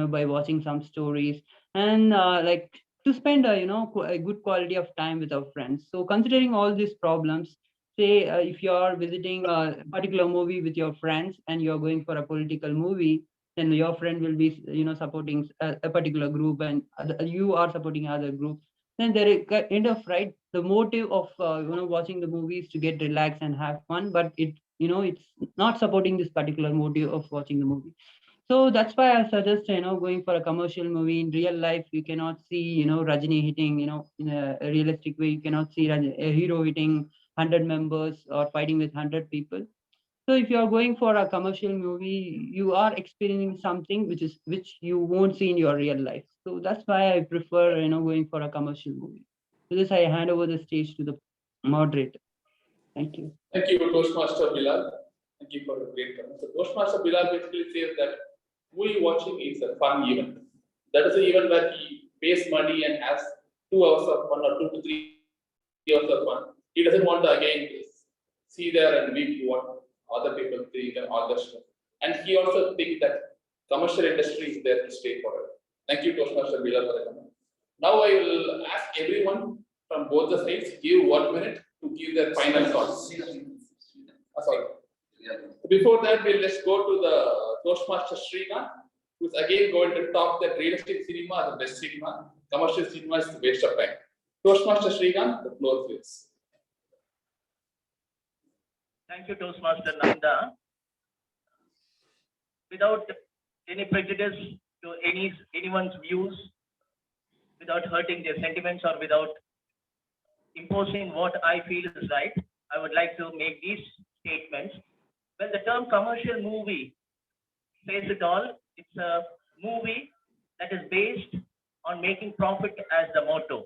by watching some stories, and like to spend a good quality of time with our friends. So considering all these problems, say if you are visiting a particular movie with your friends and you're going for a political movie, then your friend will be supporting a particular group, and you are supporting other group. Then there is kind of, right, the motive of watching the movies to get relaxed and have fun, but it's not supporting this particular motive of watching the movie. So that's why I suggest, going for a commercial movie. In real life, you cannot see, Rajini hitting, in a realistic way. You cannot see a hero hitting 100 members or fighting with 100 people. So if you are going for a commercial movie, you are experiencing something which you won't see in your real life. So that's why I prefer, going for a commercial movie. So this, I hand over the stage to the moderator. Thank you. Thank you, Toastmaster Bilal. Thank you for the great comment. So Toastmaster Bilal basically says that movie watching is a fun event. That is the event where he pays money and has 2 hours of fun or 2 to 3 hours of fun. He doesn't want to again see there and read what other people think and all that stuff. And he also thinks that commercial industry is there to stay forever. Thank you, Toastmaster Bilal, for the comment. Now I will ask everyone from both the sides give 1 minute to give their final thoughts. Sorry. Before that, we'll just go to the Toastmaster Srikanth, who's again going to talk that realistic cinema is the best cinema, commercial cinema is the waste of time. Toastmaster Srikanth, the floor please. Thank you, Toastmaster Nanda. Without any prejudice to anyone's views, without hurting their sentiments or without imposing what I feel is right, I would like to make these statements. Well, the term commercial movie says it all. It's a movie that is based on making profit as the motto.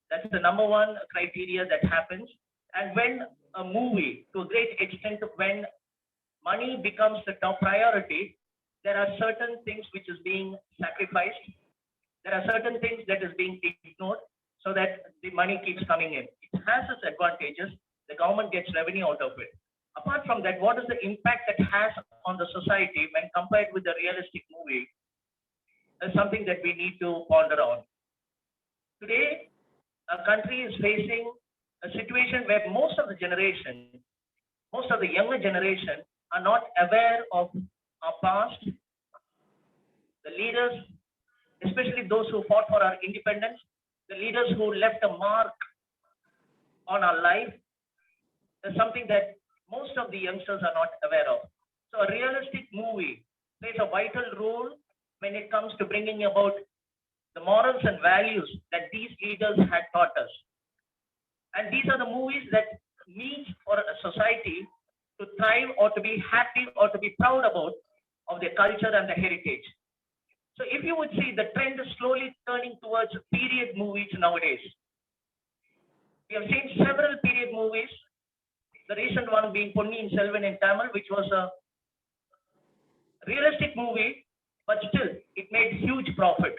That's the number one criteria that happens. And when a movie, to a great extent, when money becomes the top priority, there are certain things which is being sacrificed. There are certain things that is being ignored so that the money keeps coming in. It has its advantages. The government gets revenue out of it. Apart from that, what is the impact that has on the society when compared with the realistic movie is something that we need to ponder on. Today, our country is facing a situation where most of the generation, most of the younger generation are not aware of our past. The leaders, especially those who fought for our independence, the leaders who left a mark on our life, is something that most of the youngsters are not aware of. So a realistic movie plays a vital role when it comes to bringing about the morals and values that these leaders had taught us. And these are the movies that need for a society to thrive or to be happy or to be proud about of their culture and their heritage. So if you would see, the trend is slowly turning towards period movies nowadays. We have seen several period movies, the recent one being Ponniyin Selvan in Tamil, which was a realistic movie, but still it made huge profit.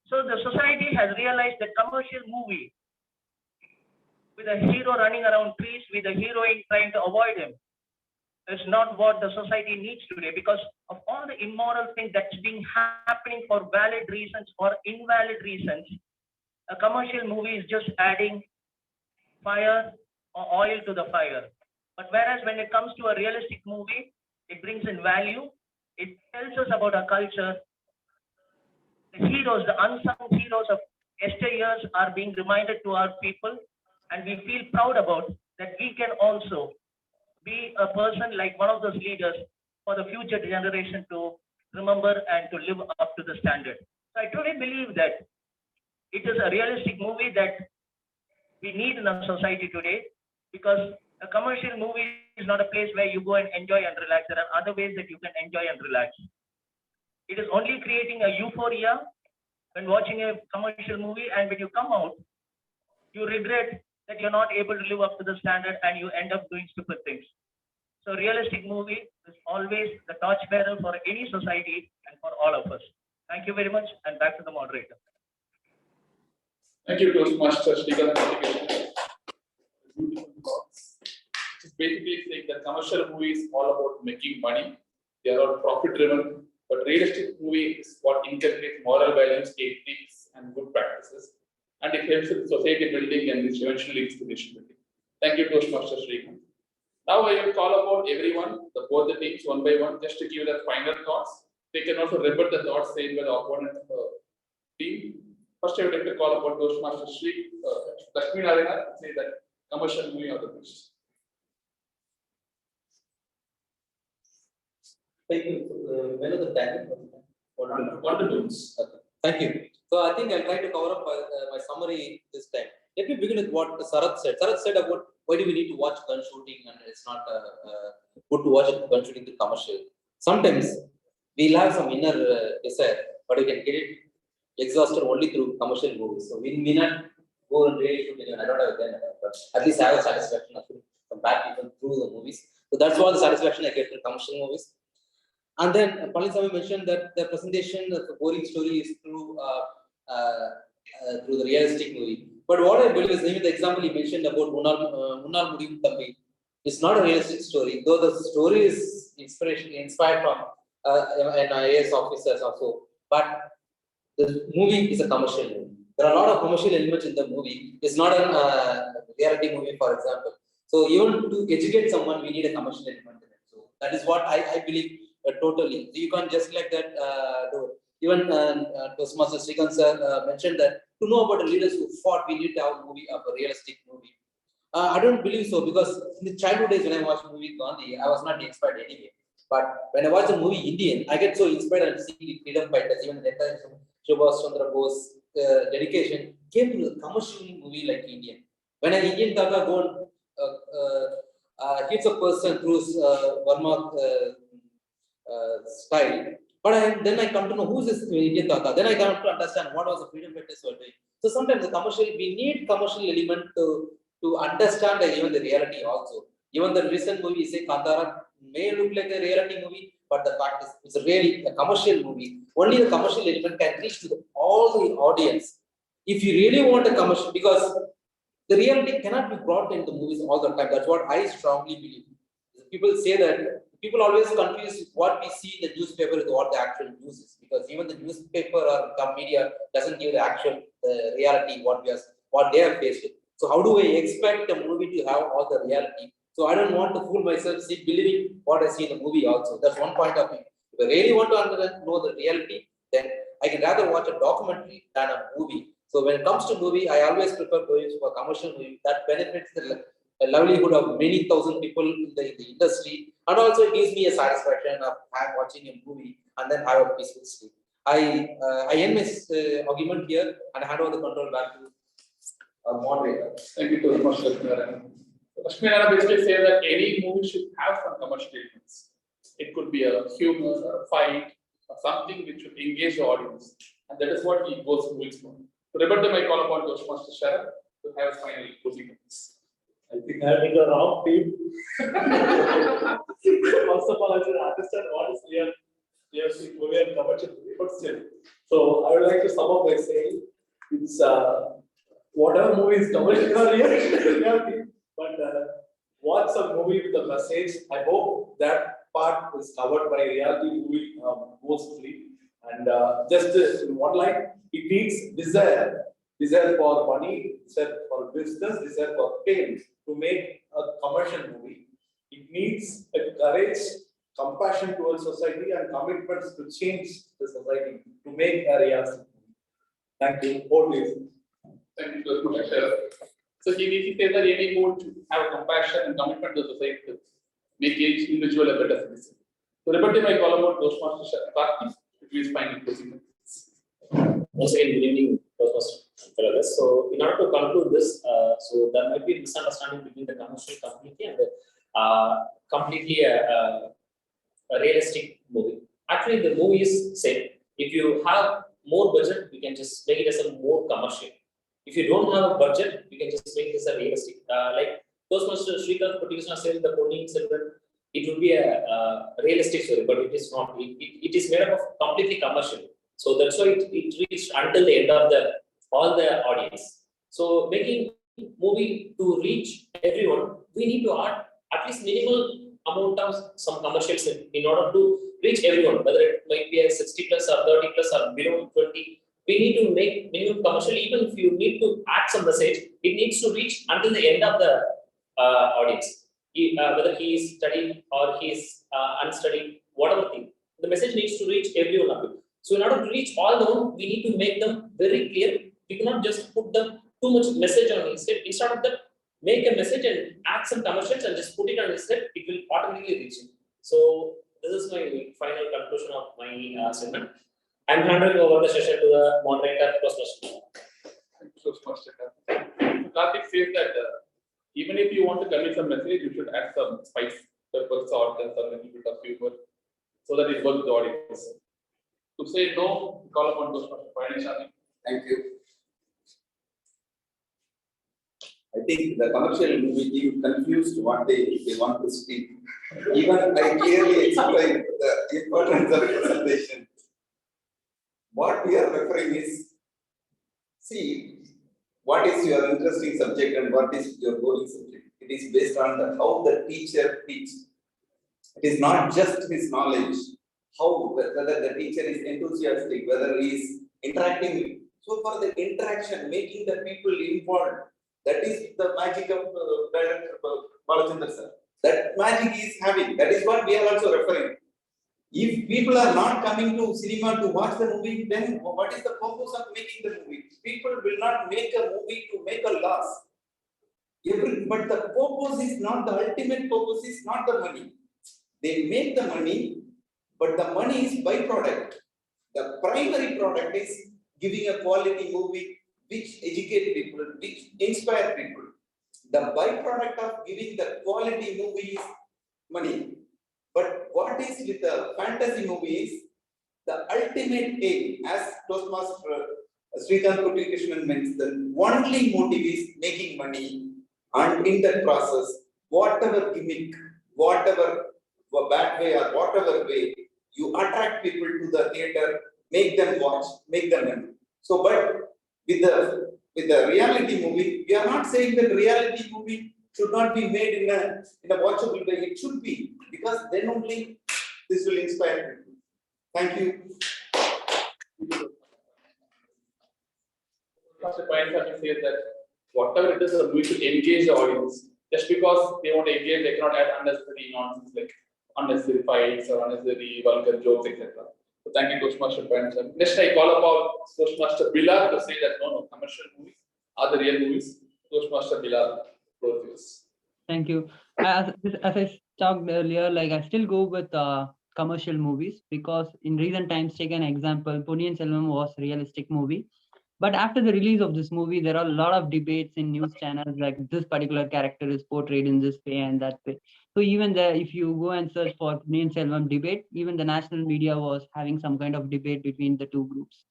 So the society has realized that commercial movie with a hero running around trees with a heroine trying to avoid him is not what the society needs today, because of all the immoral things that's been happening for valid reasons or invalid reasons. A commercial movie is just adding fire or oil to the fire. But whereas when it comes to a realistic movie, it brings in value. It tells us about our culture. The heroes, the unsung heroes of yesteryears are being reminded to our people, and we feel proud about that we can also be a person like one of those leaders for the future generation to remember and to live up to the standard. So I truly believe that it is a realistic movie that we need in our society today, because a commercial movie is not a place where you go and enjoy and relax. There are other ways that you can enjoy and relax. It is only creating a euphoria when watching a commercial movie, and when you come out, you regret that you're not able to live up to the standard and you end up doing stupid things. So realistic movie is always the torchbearer for any society and for all of us. Thank you very much, and back to the moderator. Thank you, Toastmasters. It's basically saying that commercial movie is all about making money. They are all profit driven, but realistic movie is what inculcates moral values, ethics, and good practices. And it helps with society building and which eventually leads to nation building. Thank you, Toastmasters. Now I will call upon everyone, both the teams one by one, just to give their final thoughts. They can also rebut the thoughts said by the opponent team. First, I would like to call upon Toastmaster Sri Lakshmi Narayana to say that commercial movie are the best. Thank you. When are the timing? 1 to 2 minutes. Okay. Thank you. So I think I'll try to cover up my summary this time. Let me begin with what Sarath said. Sarath said about why do we need to watch gun shooting, and it's not good to watch gun shooting to commercial. Sometimes we'll have some inner desire, but we can get it exhausted only through commercial movies. So we may not go and really shoot anyone. I don't have a gun, but at least I have a satisfaction of some bad people through the movies. So that's all the satisfaction I get from commercial movies. And then Palisamy mentioned that the presentation of the boring story is through the realistic movie. But what I believe is, even the example he mentioned about Munnal Mudivum Thambi, it's not a realistic story, though the story is inspired from an IAS officer also. But the movie is a commercial movie. There are a lot of commercial elements in the movie. It's not a reality movie, for example. So even to educate someone, we need a commercial element in it. So that is what I believe totally. So you can't just like that. Even Toastmaster Srikanth sir mentioned that to know about the leaders who fought, we need to have a movie, a realistic movie. I don't believe so, because in the childhood days when I watched movie Gandhi, I was not inspired anyway. But when I watch a movie Indian, I get so inspired and see the freedom fighters, even the entire Subhash Chandra Bose dedication came to a commercial movie like Indian. When an Indian Tata go and hits a person through Burma style, but then I come to know who is this Indian Tata. Then I come to understand what was the freedom fighters were doing. So sometimes the commercial, we need commercial element to understand even the reality also. Even the recent movie, say Kantara, may look like a reality movie, but the fact is it's really a commercial movie. Only the commercial element can reach to all the audience. If you really want a commercial, because the reality cannot be brought into movies all the time. That's what I strongly believe. People say that people always confuse what we see in the newspaper with what the actual news is, because even the newspaper or some media doesn't give the actual reality what they are faced with. So how do I expect a movie to have all the reality? So I don't want to fool myself, believing what I see in the movie also. That's one point of view. If I really want to know the reality, then I can rather watch a documentary than a movie. So when it comes to movie, I always prefer going for a commercial movie that benefits the livelihood of many thousand people in the industry, and also it gives me a satisfaction of watching a movie and then have a peaceful sleep. I end my argument here and hand over the control back to moderator. Thank you very much, Lakshmi Narayana. Lakshmi Narayana basically says that any movie should have some commercial elements. It could be a humor, or a fight, or something which should engage the audience, and that is what he goes movies for. To rebut them, I call upon Toastmaster Sharon to have final closing comments. I think I'm in the wrong team. First of all, I should understand what is realistic movie and commercial movie, but still. So I would like to sum up by saying it's whatever movie is commercial or reality, but watch some movie with a message. I hope that part is covered by reality movie mostly. And just in one line, it needs desire for money, desire for business, desire for fame to make a commercial movie. It needs a courage, compassion towards society, and commitments to change the society to make a realistic movie. Thank you. Thank you so much. So he says that any movie should have compassion and commitment to society to make each individual a better citizen. So rebutting my call about Toastmasters, Karthik, it is final closing. Once again, good evening, fellows. So, in order to conclude this, so there might be a misunderstanding between the commercial completely and the completely a realistic movie. Actually, the movie is same. If you have more budget, you can just make it as a more commercial. If you don't have a budget, you can just make this a realistic. Like Toastmasters Srikanth Puttikrishna said, the Ponniyin Selvan, it would be a realistic story, but it is not. It is made up of completely commercial. So that's why it reached until the end of all the audience. So making movie to reach everyone, we need to add at least minimal amount of some commercials in order to reach everyone, whether it might be a 60 plus or 30 plus or below 20. We need to make minimum commercial. Even if you need to add some message, it needs to reach until the end of the audience. Whether he is studying or he is unstudying, whatever thing, the message needs to reach everyone of it. So in order to reach all of them, we need to make them very clear. We cannot just put them too much message on instead. Instead of that, make a message and add some commercials and just put it on instead. It will automatically reach you. So this is my final conclusion of my segment. I'm handing over the session to the moderator, Toastmasters. Karthik says that even if you want to convey some message, you should add some spice, pepper, salt, and some little bit of humor, so that it works with the audience. To say no, call upon Toastmasters. Thank you. I think the commercial movie you confused what they want to speak. Even I clearly explained the importance of presentation. What we are referring is, see, what is your interesting subject and what is your boring subject. It is based on how the teacher teaches. It is not just his knowledge, whether the teacher is enthusiastic, whether he is interacting. So for the interaction, making the people involved, that is the magic of Director Balachandra sir. That magic is having. That is what we are also referring. If people are not coming to cinema to watch the movie, then what is the purpose of making the movie? People will not make a movie to make a loss. But the purpose is not, the ultimate purpose is not the money. They make the money, but the money is byproduct. The primary product is giving a quality movie which educate people, which inspire people. The byproduct of giving the quality movie is money. But what is with the fantasy movies? The ultimate aim, as Toastmaster Srikanth Puttikrishnan mentioned, the only motive is making money, and in that process, whatever gimmick, whatever bad way or whatever way, you attract people to the theater, make them watch, make them money. So, but with the reality movie, we are not saying that reality movie should not be made in a watchable way. It should be, because then only this will inspire people. Thank you. Master Payantani says that whatever it is, we should engage the audience. Just because they want to engage, they cannot add unnecessary nonsense like unnecessary fights or unnecessary vulgar jokes, etc. So thank you, Toastmaster Payantani. Next, I call upon Toastmaster Bilal to say that no, commercial movies are the real movies. Toastmaster Bilal, Thank you. As I talked earlier, like I still go with commercial movies, because in recent times, take an example, Ponniyin Selvan was a realistic movie. But after the release of this movie, there are a lot of debates in news channels, like this particular character is portrayed in this way and that way. So even there, if you go and search for Ponniyin Selvan debate, even the national media was having some kind of debate between the two groups.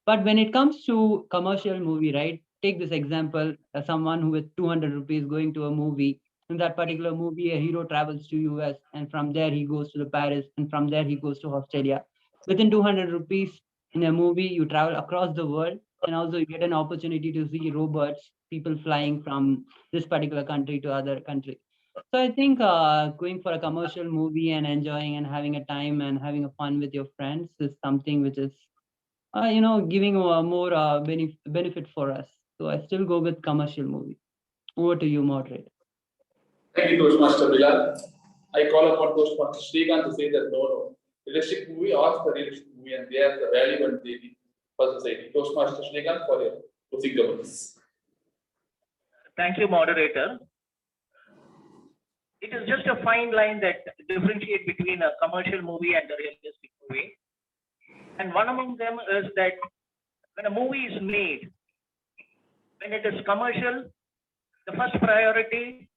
But when it comes to commercial movie, right? Take this example, someone who with 200 rupees going to a movie. In that particular movie, a hero travels to US, and from there he goes to the Paris, and from there he goes to Australia. Within 200 rupees in a movie, you travel across the world, and also you get an opportunity to see robots, people flying from this particular country to other country. So I think going for a commercial movie and enjoying and having a time and having a fun with your friends is something which is giving more benefit for us. So I still go with commercial movie. Over to you, moderator. Thank you, Toastmaster Bilal. I call upon Toastmaster Srikanth to say that no, realistic movie or the realistic movie, and they are the value and daily for society. Toastmaster Srikanth, for your closing comments. Thank you, moderator. It is just a fine line that differentiates between a commercial movie and a realistic movie. And one among them is that when a movie is made, when it is commercial, the first priority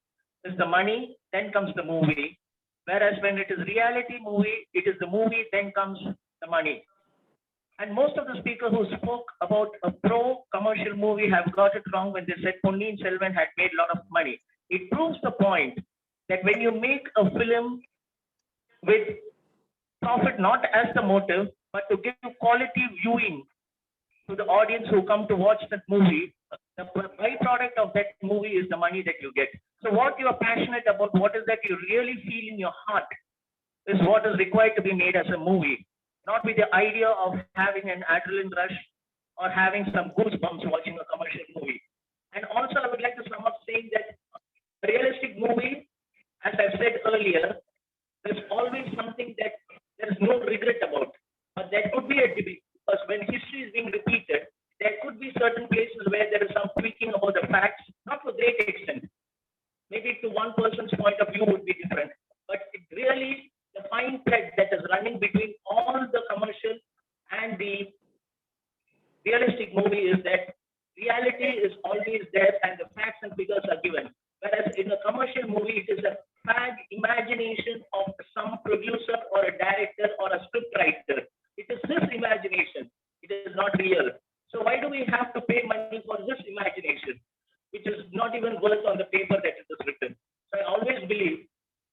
is the money, then comes the movie. Whereas when it is reality movie, it is the movie, then comes the money. And most of the speakers who spoke about a pro-commercial movie have got it wrong when they said Ponniyin Selvan had made a lot of money. It proves the point that when you make a film with profit not as the motive, but to give quality viewing to the audience who come to watch that movie, the byproduct of that movie is the money that you get. So what you are passionate about, what is that you really feel in your heart, is what is required to be made as a movie, not with the idea of having an adrenaline rush or having some goosebumps watching a commercial movie. And also, I would like to sum up saying that a realistic movie, as I've said earlier, there's always something that there is no regret about. But there could be a debate, because when history is being repeated, there could be certain places where there is some tweaking about the facts, not to a great extent. Maybe to one person's point of view would be different. But it really, the fine thread that is running between all the commercial and the realistic movie is that reality is always there and the facts and figures are given. Whereas in a commercial movie, it is a fag imagination of some producer or a director or a script writer. It is his imagination. It is not real. So why do we have to pay money for this imagination, which is not even worth on the paper that it is written? So I always believe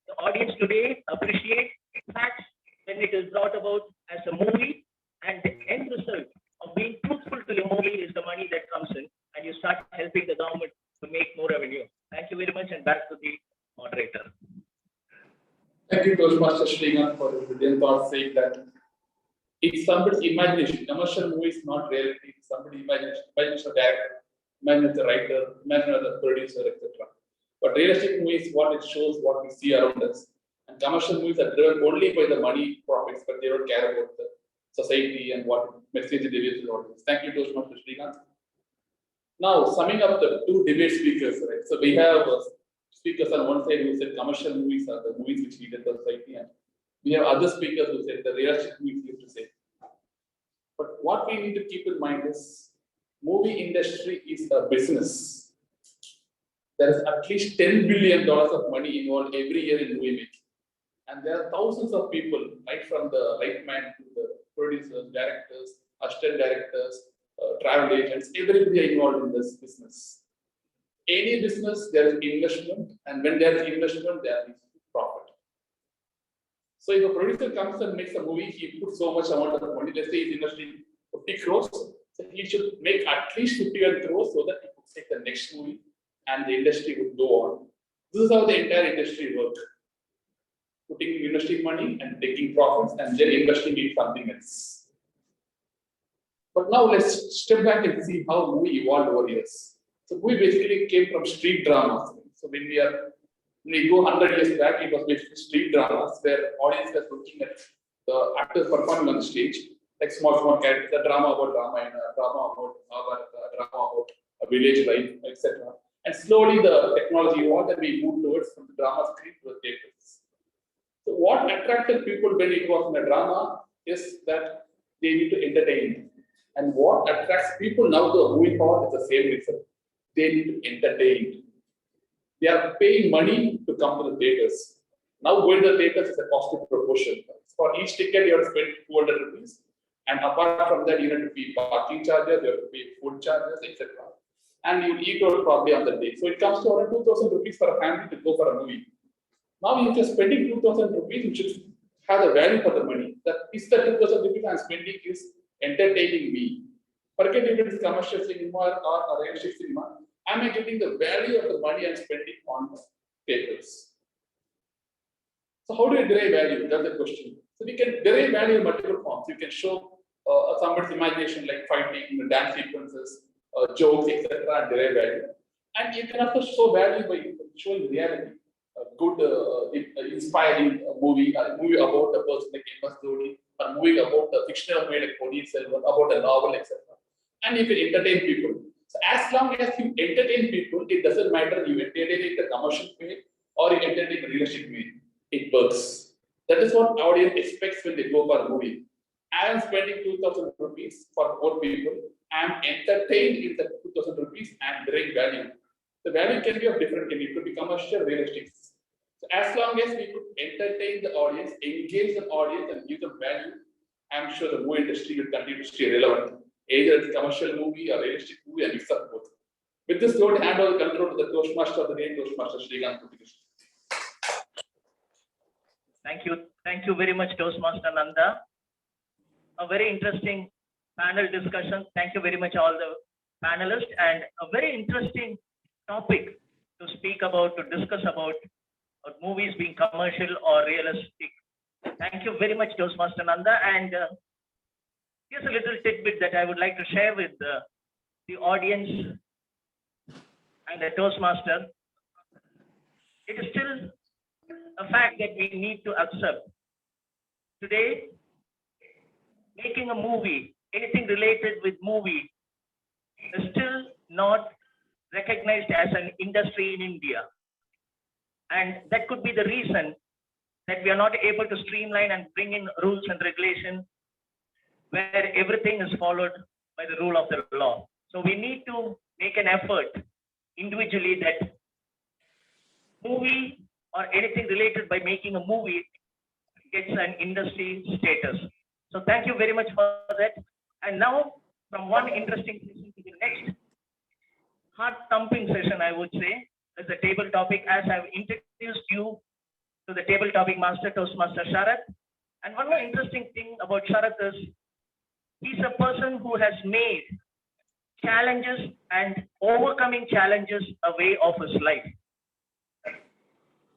the audience today appreciate facts when it is brought about as a movie, and the end result of being truthful to your movie is the money that comes in, and you start helping the government to make more revenue. Thank you very much, and back to the moderator. Thank you, Toastmaster Srikanth, for the brilliant thought saying that it's somebody's imagination. Commercial movie is not reality. It's somebody's imagination. Imagination of the director, imagination of the writer, imagination of the producer, etc. But realistic movie is what it shows, what we see around us. And commercial movies are driven only by the money profits, but they don't care about the society and what message they give to the audience. Thank you, Toastmaster Srikanth. Now, summing up the two debate speakers, right? So we have speakers on one side who said commercial movies are the movies which lead the society, and we have other speakers who said the realistic movies used to say. But what we need to keep in mind is movie industry is a business. There is at least $10 billion of money involved every year in movie making. And there are thousands of people, right from the right man to the producers, directors, assistant directors, travel agents, everybody involved in this business. Any business, there is investment, and when there is investment, there is profit. So if a producer comes and makes a movie, he puts so much amount of money, let's say he's investing 50 crores, so he should make at least 51 crores so that he could take the next movie and the industry would go on. This is how the entire industry works. Investing money and taking profits and then investing in something else. But now let's step back and see how movie evolved over years. So movie basically came from street dramas. So when we go 100 years back, it was basically street dramas where audience was looking at the actors performing on the stage, like small characters, a drama about Ramayana, a drama about a village life, etc. And slowly the technology evolved and we moved towards from the drama screen to the theaters. So what attracted people when it was in a drama is that they need to entertain. And what attracts people now to a movie hall is the same reason. They need to entertain. They are paying money to come to the theaters. Now going to the theaters is a costly proportion. For each ticket, you have to spend 200 rupees. And apart from that, you have to pay parking charges, you have to pay food charges, etc. And you eat out probably on the day. So it comes to around 2,000 rupees for a family to go for a movie. Now, if you're spending 2,000 rupees, you should have the value for the money. That is the 2,000 rupees I'm spending is entertaining me. Forget if it is commercial cinema or realistic cinema. Am I getting the value of the money I'm spending on theaters? So how do you derive value? That's the question. So we can derive value in multiple forms. You can show somebody's imagination like fighting, dance sequences, jokes, etc. and derive value. And you can also show value by showing reality. A good, inspiring movie, a movie about a person like MS Dhoni, a movie about a fictional movie like Ponniyin Selvan, about a novel, etc. And you can entertain people. So as long as you entertain people, it doesn't matter you entertain in the commercial way or you entertain in the realistic way. It works. That is what audience expects when they go for a movie. I am spending 2,000 rupees for 4 people. am entertained in the 2,000 rupees and bring value. The value can be of different kind. It could be commercial, realistic. So as long as we could entertain the audience, engage the audience, and give them value, I'm sure the movie industry will continue to stay relevant. Either it's a commercial movie or realistic movie, and mix up both. With this, Lord, hand over the control to the Toastmaster of the day, Toastmaster Srikanth. Thank you very much, Toastmaster Nanda. A very interesting panel discussion. Thank you very much, all the panelists, and a very interesting topic to speak about, to discuss about movies being commercial or realistic. Thank you very much, Toastmaster Nanda. And here's a little tidbit that I would like to share with the audience and the Toastmaster. It is still a fact that we need to accept. Today, making a movie, anything related with movie, is still not recognized as an industry in India. And that could be the reason that we are not able to streamline and bring in rules and regulations where everything is followed by the rule of the law. So we need to make an effort individually that movie or anything related by making a movie gets an industry status. So thank you very much for that. And now from one interesting session to the next heart-thumping session, I would say, is the table topic, as I've introduced you to the table topic master, Toastmaster Sharath. And one more interesting thing about Sharath is he's a person who has made challenges and overcoming challenges a way of his life.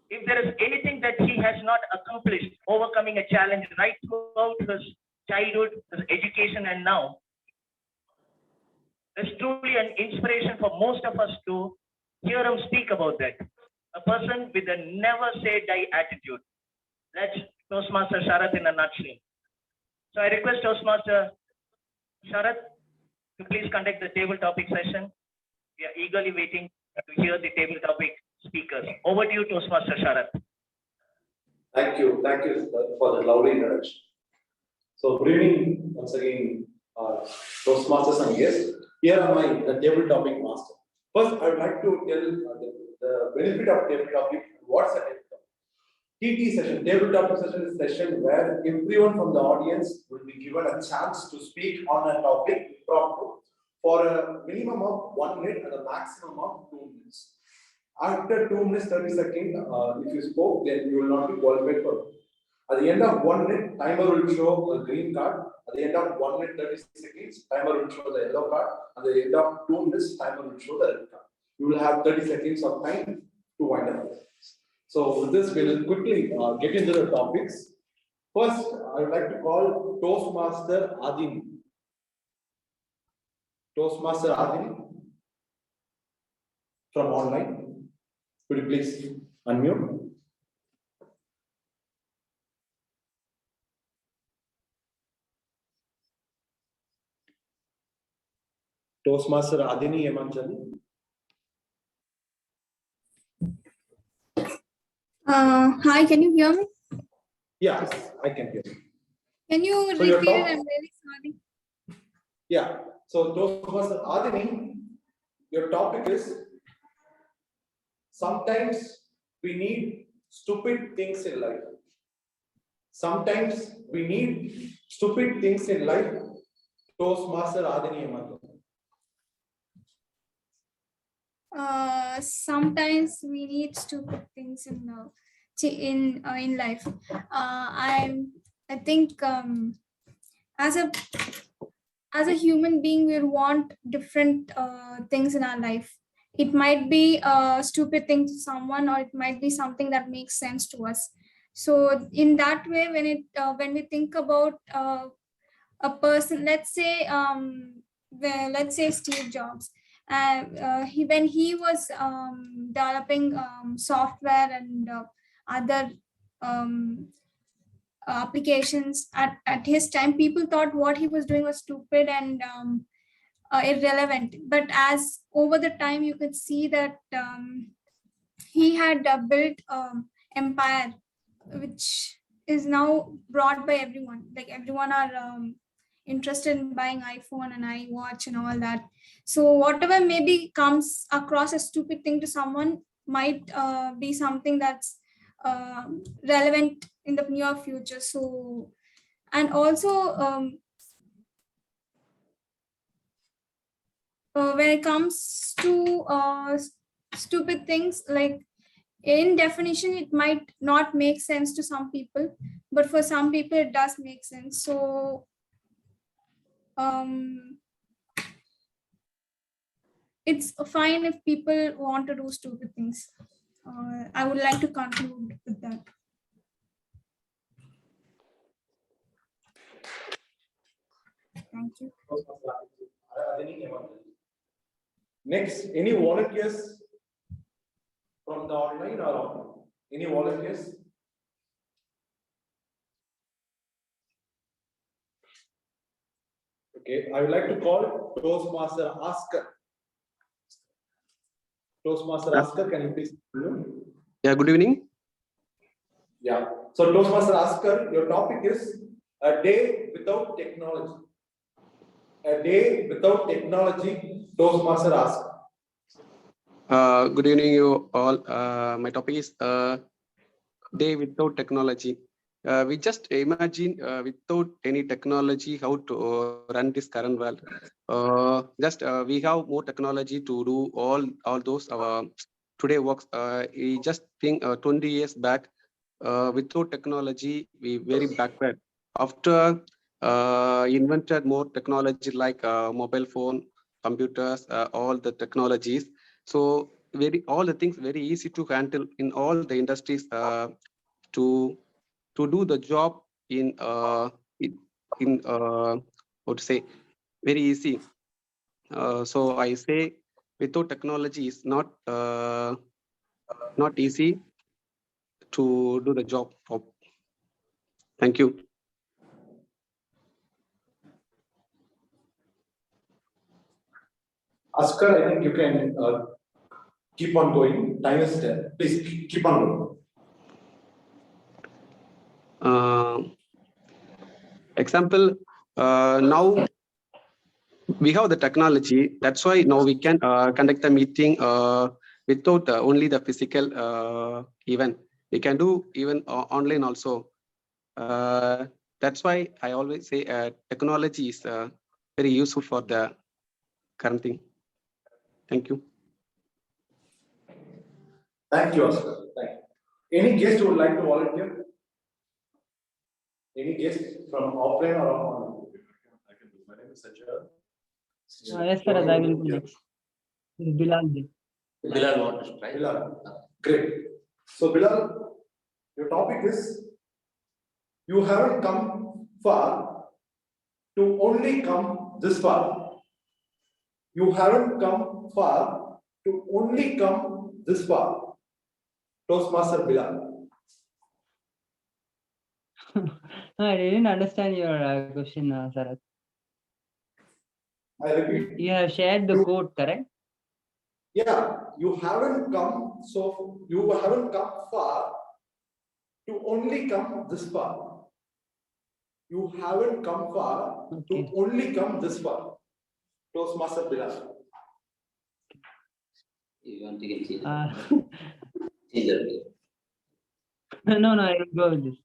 If there is anything that he has not accomplished, overcoming a challenge right throughout his childhood, his education, and now, is truly an inspiration for most of us to hear him speak about that. A person with a never say die attitude. That's Toastmaster Sharath in a nutshell. So I request Toastmaster Sharath to please conduct the table topic session. We are eagerly waiting to hear the table topic speakers. Over to you, Toastmaster Sharath. Thank you for the lovely introduction. So, good evening once again, Toastmasters and guests. Here are the table topic master. First, I would like to tell the benefit of table topic. What's a table topic? TT session, table topic session is a session where everyone from the audience will be given a chance to speak on a topic impromptu for a minimum of 1 minute and a maximum of 2 minutes. After 2 minutes 30 seconds, if you spoke, then you will not be qualified for it. At the end of 1 minute, timer will show a green card. At the end of 1 minute 30 seconds, timer will show the yellow card. At the end of 2 minutes, timer will show the red card. You will have 30 seconds of time to wind up. So with this, we will quickly get into the topics. First, I would like to call Toastmaster Adini. Toastmaster Adini from online. Could you please unmute? Toastmaster Adini Emanjali. Hi, can you hear me? Yes, I can hear you. Can you So your repeat it? top- I'm really sorry. Yeah. So Toastmaster Adini, your topic is sometimes we need stupid things in life. Sometimes we need stupid things in life. Toastmaster Adini Emanjali. Sometimes we need stupid things in life. I think as a human being, we want different things in our life. It might be a stupid thing to someone, or it might be something that makes sense to us. So in that way, when we think about a person, let's say Steve Jobs. When he was developing software and other applications at his time, people thought what he was doing was stupid and irrelevant. But as over the time, you could see that he had built empire, which is now brought by everyone. Like everyone are interested in buying iPhone and iWatch and all that. So whatever maybe comes across a stupid thing to someone might be something that's relevant in the near future. So, and also when it comes to stupid things, like in definition it might not make sense to some people, but for some people it does make sense. So it's fine if people want to do stupid things. I would like to conclude with that. Thank you. Next, any volunteers from the online or offline? Any volunteers? Okay, I would like to call Toastmaster Oscar. Toastmaster Oscar, can you please? Yeah, good evening. Yeah, so Toastmaster Oscar, your topic is a day without technology. A day without technology, Toastmaster Oscar. Good evening, you all. My topic is day without technology. We just imagine without any technology how to run this current world. Just we have more technology to do all those today works. We just think 20 years back, without technology we very backward. After invented more technology like mobile phone, computers, all the technologies. So all the things very easy to handle in all the industries to do the job in what to say, very easy. So I say without technology is not easy to do the job. Thank you. Oscar, I think you can keep on going. Time is 10. Please keep on going. Example, now we have the technology. That's why now we can conduct the meeting without only the physical event. We can do even online also. That's why I always say technology is very useful for the current thing. Thank you. Thank you, Oscar. Thank you. Any guest who would like to volunteer? Any guest from offline or online? I can do. My name is Sajjad. Yes, sir, I will go next. Bilal. Bilal wants to try. Bilal. Great. So, Bilal, your topic is you haven't come far to only come this far. You haven't come far to only come this far. Toastmaster Bilal. I didn't understand your question, Sarath. I repeat. You have shared the code, correct? Yeah, you haven't come far to only come this far. You haven't come far to only come this far. Toastmaster Bilal. You want to get change? No, I will go with this.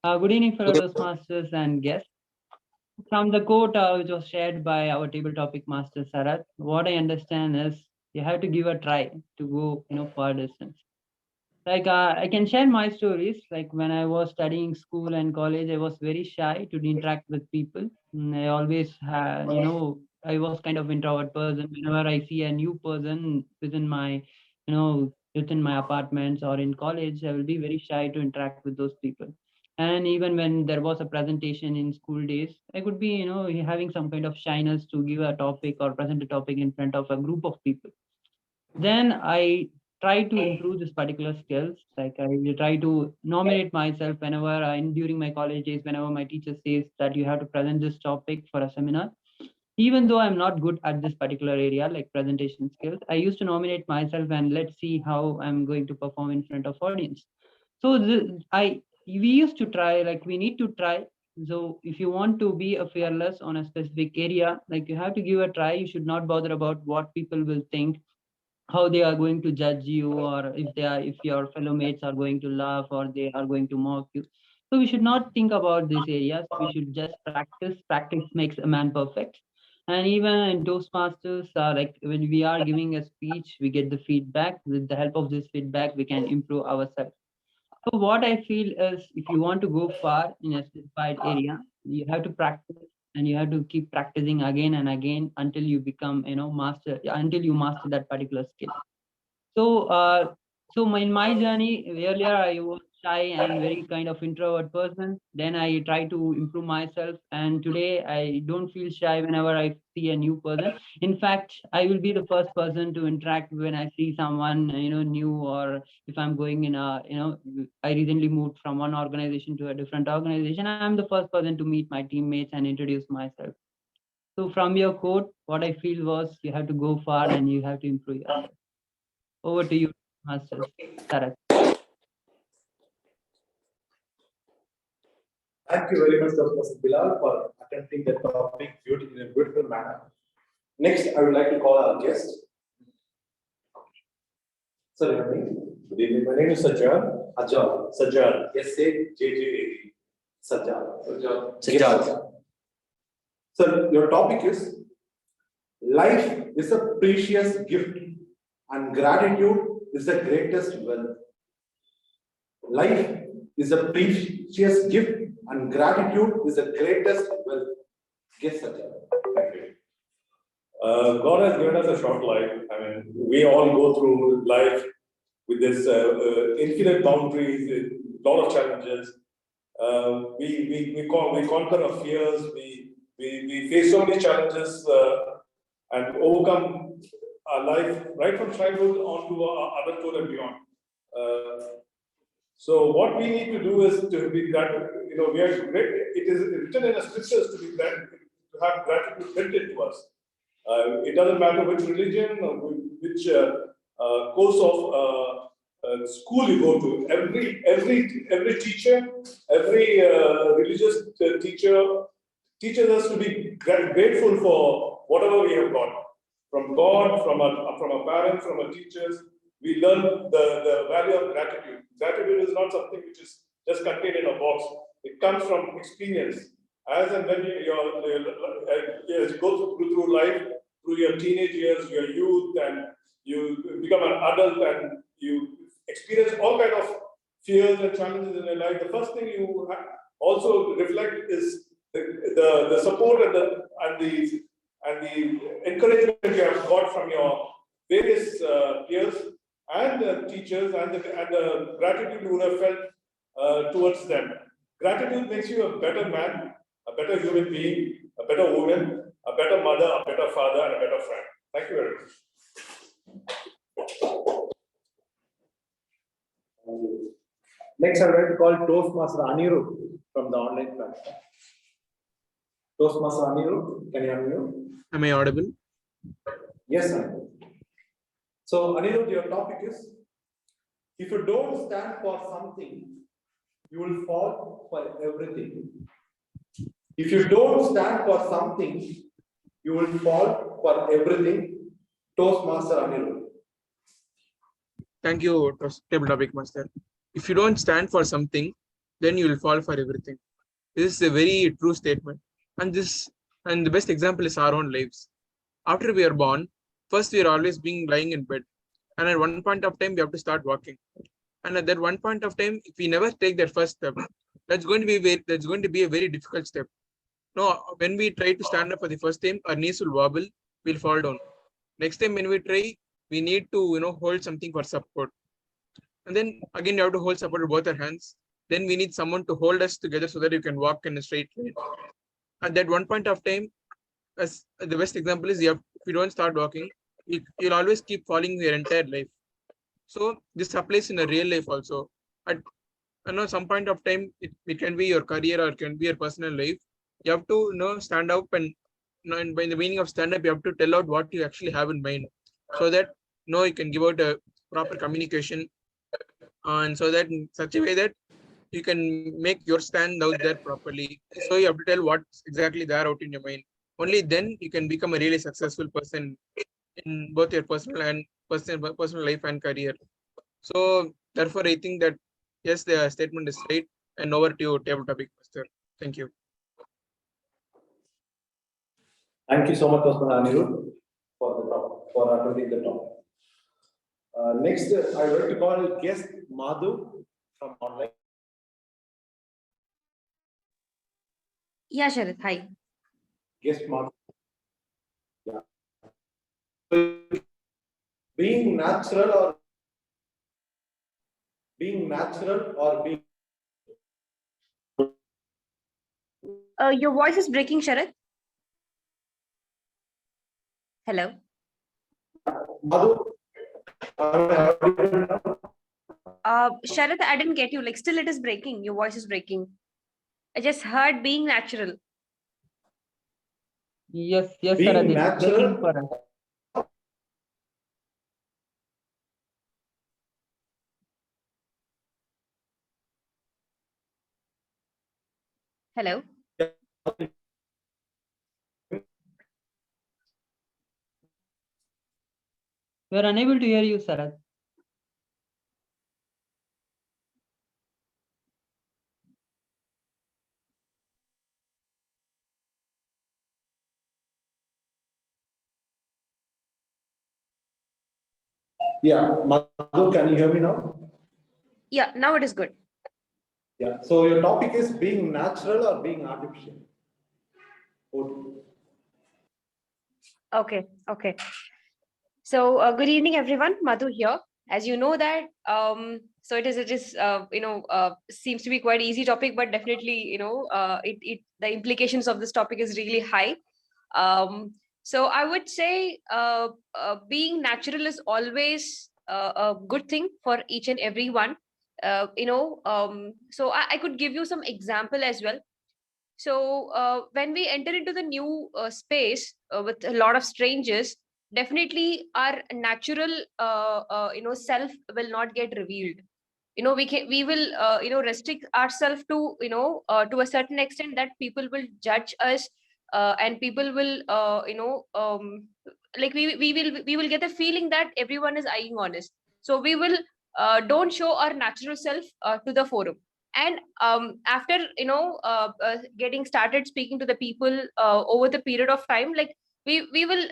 Good evening, fellow Toastmasters and guests. From the quote which was shared by our table topic master Sarath, what I understand is you have to give a try to go, far distance. Like I can share my stories. Like when I was studying school and college, I was very shy to interact with people. I always had, I was kind of introvert person. Whenever I see a new person within my, within my apartments or in college, I will be very shy to interact with those people. And even when there was a presentation in school days, I could be, having some kind of shyness to give a topic or present a topic in front of a group of people. Then I try to improve this particular skills. Like I try to nominate myself whenever during my college days, whenever my teacher says that you have to present this topic for a seminar. Even though I'm not good at this particular area, like presentation skills, I used to nominate myself and let's see how I'm going to perform in front of audience. So we used to try, like we need to try So if you want to be a fearless on a specific area, like you have to give a try. You should not bother about what people will think, how they are going to judge you, or if your fellow mates are going to laugh or they are going to mock you. So we should not think about these areas. We should just practice. Practice makes a man perfect. And even in Toastmasters, like when we are giving a speech, we get the feedback. With the help of this feedback, we can improve ourselves. So what I feel is, if you want to go far in a specified area, you have to practice, and you have to keep practicing again and again until you become, master, until you master that particular skill. So, in my journey, earlier I was shy and very kind of introvert person. Then I try to improve myself, and today I don't feel shy whenever I see a new person. In fact, I will be the first person to interact when I see someone, new, or if I'm going in a, I recently moved from one organization to a different organization. I'm the first person to meet my teammates and introduce myself. So from your quote, what I feel was, you have to go far and you have to improve yourself. Over to you, Masters. Tarak. Thank you very much, Dr. Bilal, for attempting the topic in a beautiful manner. Next, I would like to call our guest. Sir, your name? Good evening. My name is Sajjad. Sajjad. S-A-J-J-A-D. Sajjad. Sajjad. Sir, your topic is life is a precious gift and gratitude is the greatest wealth. Life is a precious gift and gratitude is the greatest wealth. Yes, Sajjad. Thank you. God has given us a short life. I mean, we all go through life with this infinite boundaries, a lot of challenges. We conquer our fears. We face so many challenges and overcome our life right from childhood on to our adulthood and beyond. So what we need to do is to be grateful. We are great. It is written in the scriptures to be grateful, to have gratitude built into us. It doesn't matter which religion or which course of school you go to. Every teacher, every religious teacher teaches us to be grateful for whatever we have got from God, from our parents, from our teachers. We learn the value of gratitude. Gratitude is not something which is just contained in a box. It comes from experience. As and when you go through life, through your teenage years, your youth, and you become an adult and you experience all kinds of fears and challenges in your life, the first thing you also reflect is the support and the encouragement you have got from your various peers and teachers, and the gratitude you would have felt towards them. Gratitude makes you a better man, a better human being, a better woman, a better mother, a better father, and a better friend. Thank you very much. Next, I would like to call Toastmaster Anirudh from the online platform. Toastmaster Anirudh, can you unmute? Am I audible? Yes, sir. So, Anirudh, your topic is, if you don't stand for something, you will fall for everything. If you don't stand for something, you will fall for everything. Toastmaster Anirudh. Thank you, table topic master. If you don't stand for something, then you will fall for everything. This is a very true statement. And the best example is our own lives. After we are born, first we are always being lying in bed. And at one point of time, we have to start walking. And at that one point of time, if we never take that first step, that's going to be a very difficult step. No, when we try to stand up for the first time, our knees will wobble, we'll fall down. Next time when we try, we need to hold something for support. And then again, you have to hold support with both our hands. Then we need someone to hold us together so that you can walk in a straight line. At that one point of time, as the best example is, if you don't start walking, you'll always keep falling your entire life. So this applies in a real life also. At some point of time, it can be your career or it can be your personal life. You have to stand up and by the meaning of stand up, you have to tell out what you actually have in mind, so that you can give out a proper communication, and so that in such a way that you can make your stand out there properly. So you have to tell what's exactly there out in your mind. Only then you can become a really successful person in both your personal life and career. So therefore, I think that yes, the statement is right. And over to you, table topic master. Thank you. Thank you so much, Anirudh, for attending the talk. Next, I would like to call guest Madhu from online. Yeah, Sharad. Hi. Guest Madhu. Yeah. Being natural or being Your voice is breaking, Sharad. Hello. Madhu. Sharad, I didn't get you. Like, still it is breaking. Your voice is breaking. I just heard being natural. Yes, yes, Being sir. It's natural. breaking for us. Hello. We are unable to hear you, Sarath. Yeah, Madhu, can you hear me now? Yeah, now it is good. Yeah. So your topic is being natural or being artificial? Okay. Okay. So good evening, everyone. Madhu here. As you know that, so it is seems to be quite easy topic, but definitely, the implications of this topic is really high. So I would say being natural is always a good thing for each and every one. So I could give you some example as well. So when we enter into the new space with a lot of strangers, definitely our natural self will not get revealed. We will restrict ourselves to to a certain extent, that people will judge us, and people will like we will get the feeling that everyone is eyeing on us. So we will don't show our natural self to the forum. And after getting started speaking to the people over the period of time, like we will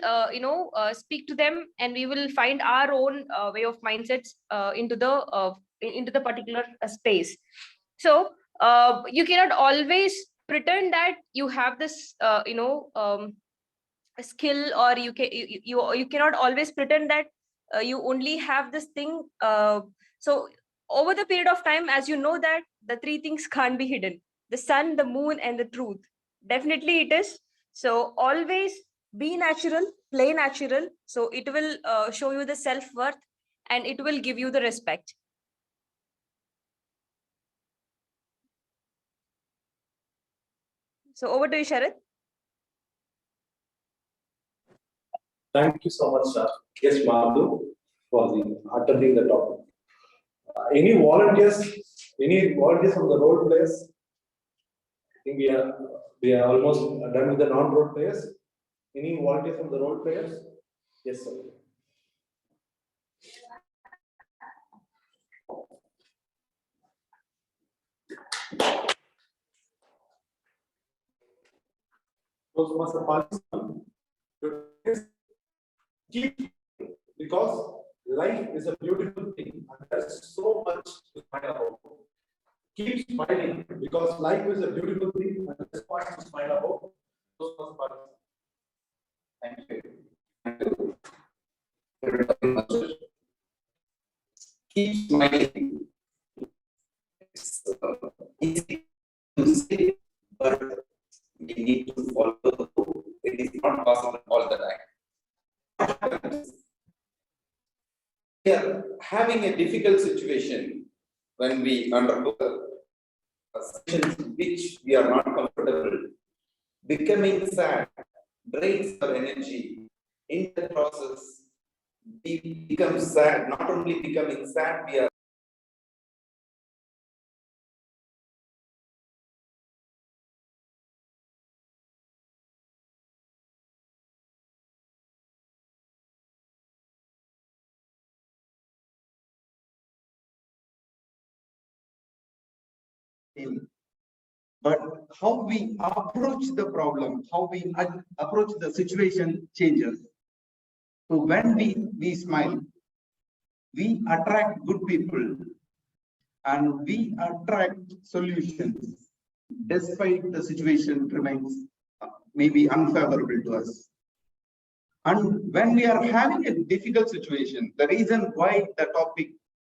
speak to them, and we will find our own way of mindsets into the particular space. So you cannot always pretend that you have this skill, or you cannot always pretend that you only have this thing. So over the period of time, as you know that the three things can't be hidden: the sun, the moon, and the truth. Definitely it is. So always be natural, play natural, so it will show you the self-worth, and it will give you the respect. So over to you, Sharad. Thank you so much, guest Madhu, for attending the topic. Any volunteers? Any volunteers from the role players? I think we are almost done with the non-role players. Any volunteers from the role players? Yes, sir. Because life is a beautiful thing and there's so much to smile about. Keep smiling because life is a beautiful thing and there's so much to smile about. Thank you. Keep smiling. It's easy to say, but we need to follow through. It is not possible all the time. We are having a difficult situation when we undergo a situation which we are not comfortable. Becoming sad drains our energy. In the process, we become sad. Not only becoming sad, we are same. But how we approach the problem, how we approach the situation changes. So when we smile, we attract good people and we attract solutions despite the situation remains maybe unfavorable to us. And when we are having a difficult situation, the reason why the topic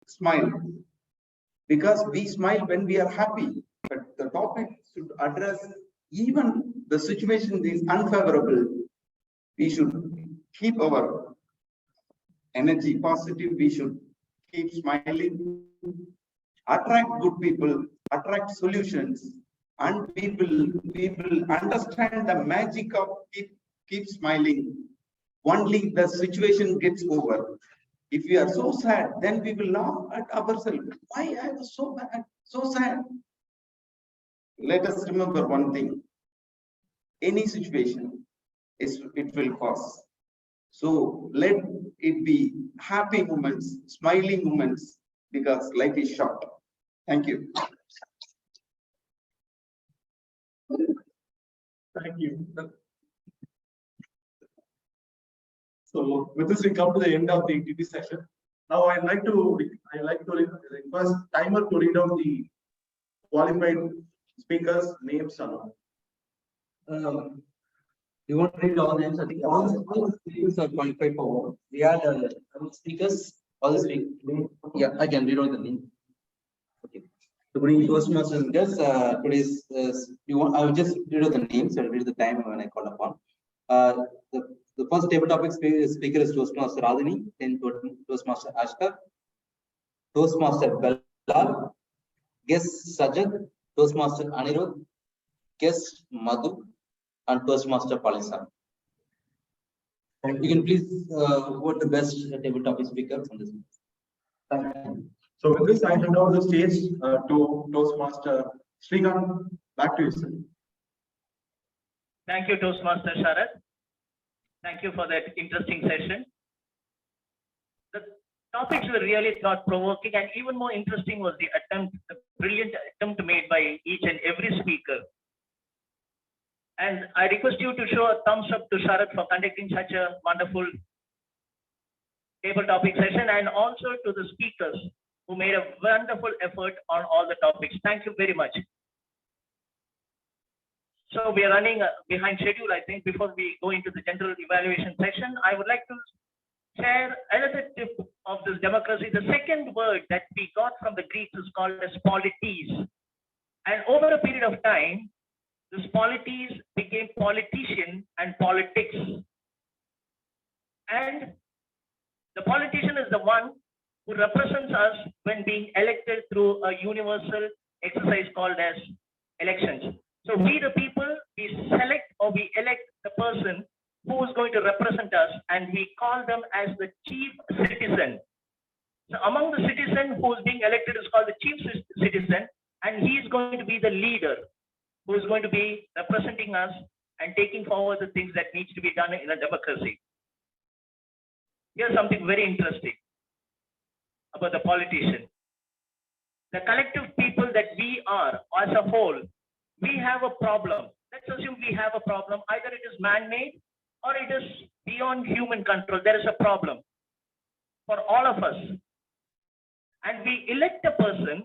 smile, because we smile when we are happy, but the topic should address even the situation is unfavorable. We should keep our energy positive, we should keep smiling, attract good people, attract solutions, and we will understand the magic of keep smiling. Only the situation gets over. If we are so sad, then we will laugh at ourselves. Why I was so bad, so sad? Let us remember one thing. Any situation it will pass. So let it be happy moments, smiling moments, because life is short. Thank you. Thank you. So with this, we come to the end of the ETP session. Now I'd like to request timer to read out the qualified speakers' names and all. You want to read all the names? I think all the speakers are qualified for one. We had speakers, all the speakers. Yeah, I can read out the name. Okay. So good evening, Toastmasters and guests. Today's I will just read out the names. I'll read the time when I call upon. The first table topic speaker is Toastmaster Radhini, then Toastmaster Ashkar, Toastmaster Bella, guest Sajad, Toastmaster Anirudh, guest Madhu, and Toastmaster Palisa. You can please vote the best table topic speaker from this. Thank you. So with this, I hand over the stage to Toastmaster Srikanth. Back to you, sir. Thank you, Toastmaster Sharad. Thank you for that interesting session. The topics were really thought-provoking, and even more interesting was the brilliant attempt made by each and every speaker. And I request you to show a thumbs up to Sharad for conducting such a wonderful table topic session, and also to the speakers who made a wonderful effort on all the topics. Thank you very much. So we are running behind schedule, I think. Before we go into the general evaluation section, I would like to share another tip of this democracy. The second word that we got from the Greeks is called as polities. And over a period of time, this polities became politician and politics. And the politician is the one who represents us when being elected through a universal exercise called as elections. So we the people, we select or we elect the person who is going to represent us, and we call them as the chief citizen. So among the citizen who is being elected is called the chief citizen, and he is going to be the leader who is going to be representing us and taking forward the things that needs to be done in a democracy. Here's something very interesting about the politician. The collective people that we are as a whole, we have a problem. Let's assume we have a problem. Either it is man-made or it is beyond human control. There is a problem for all of us. And we elect a person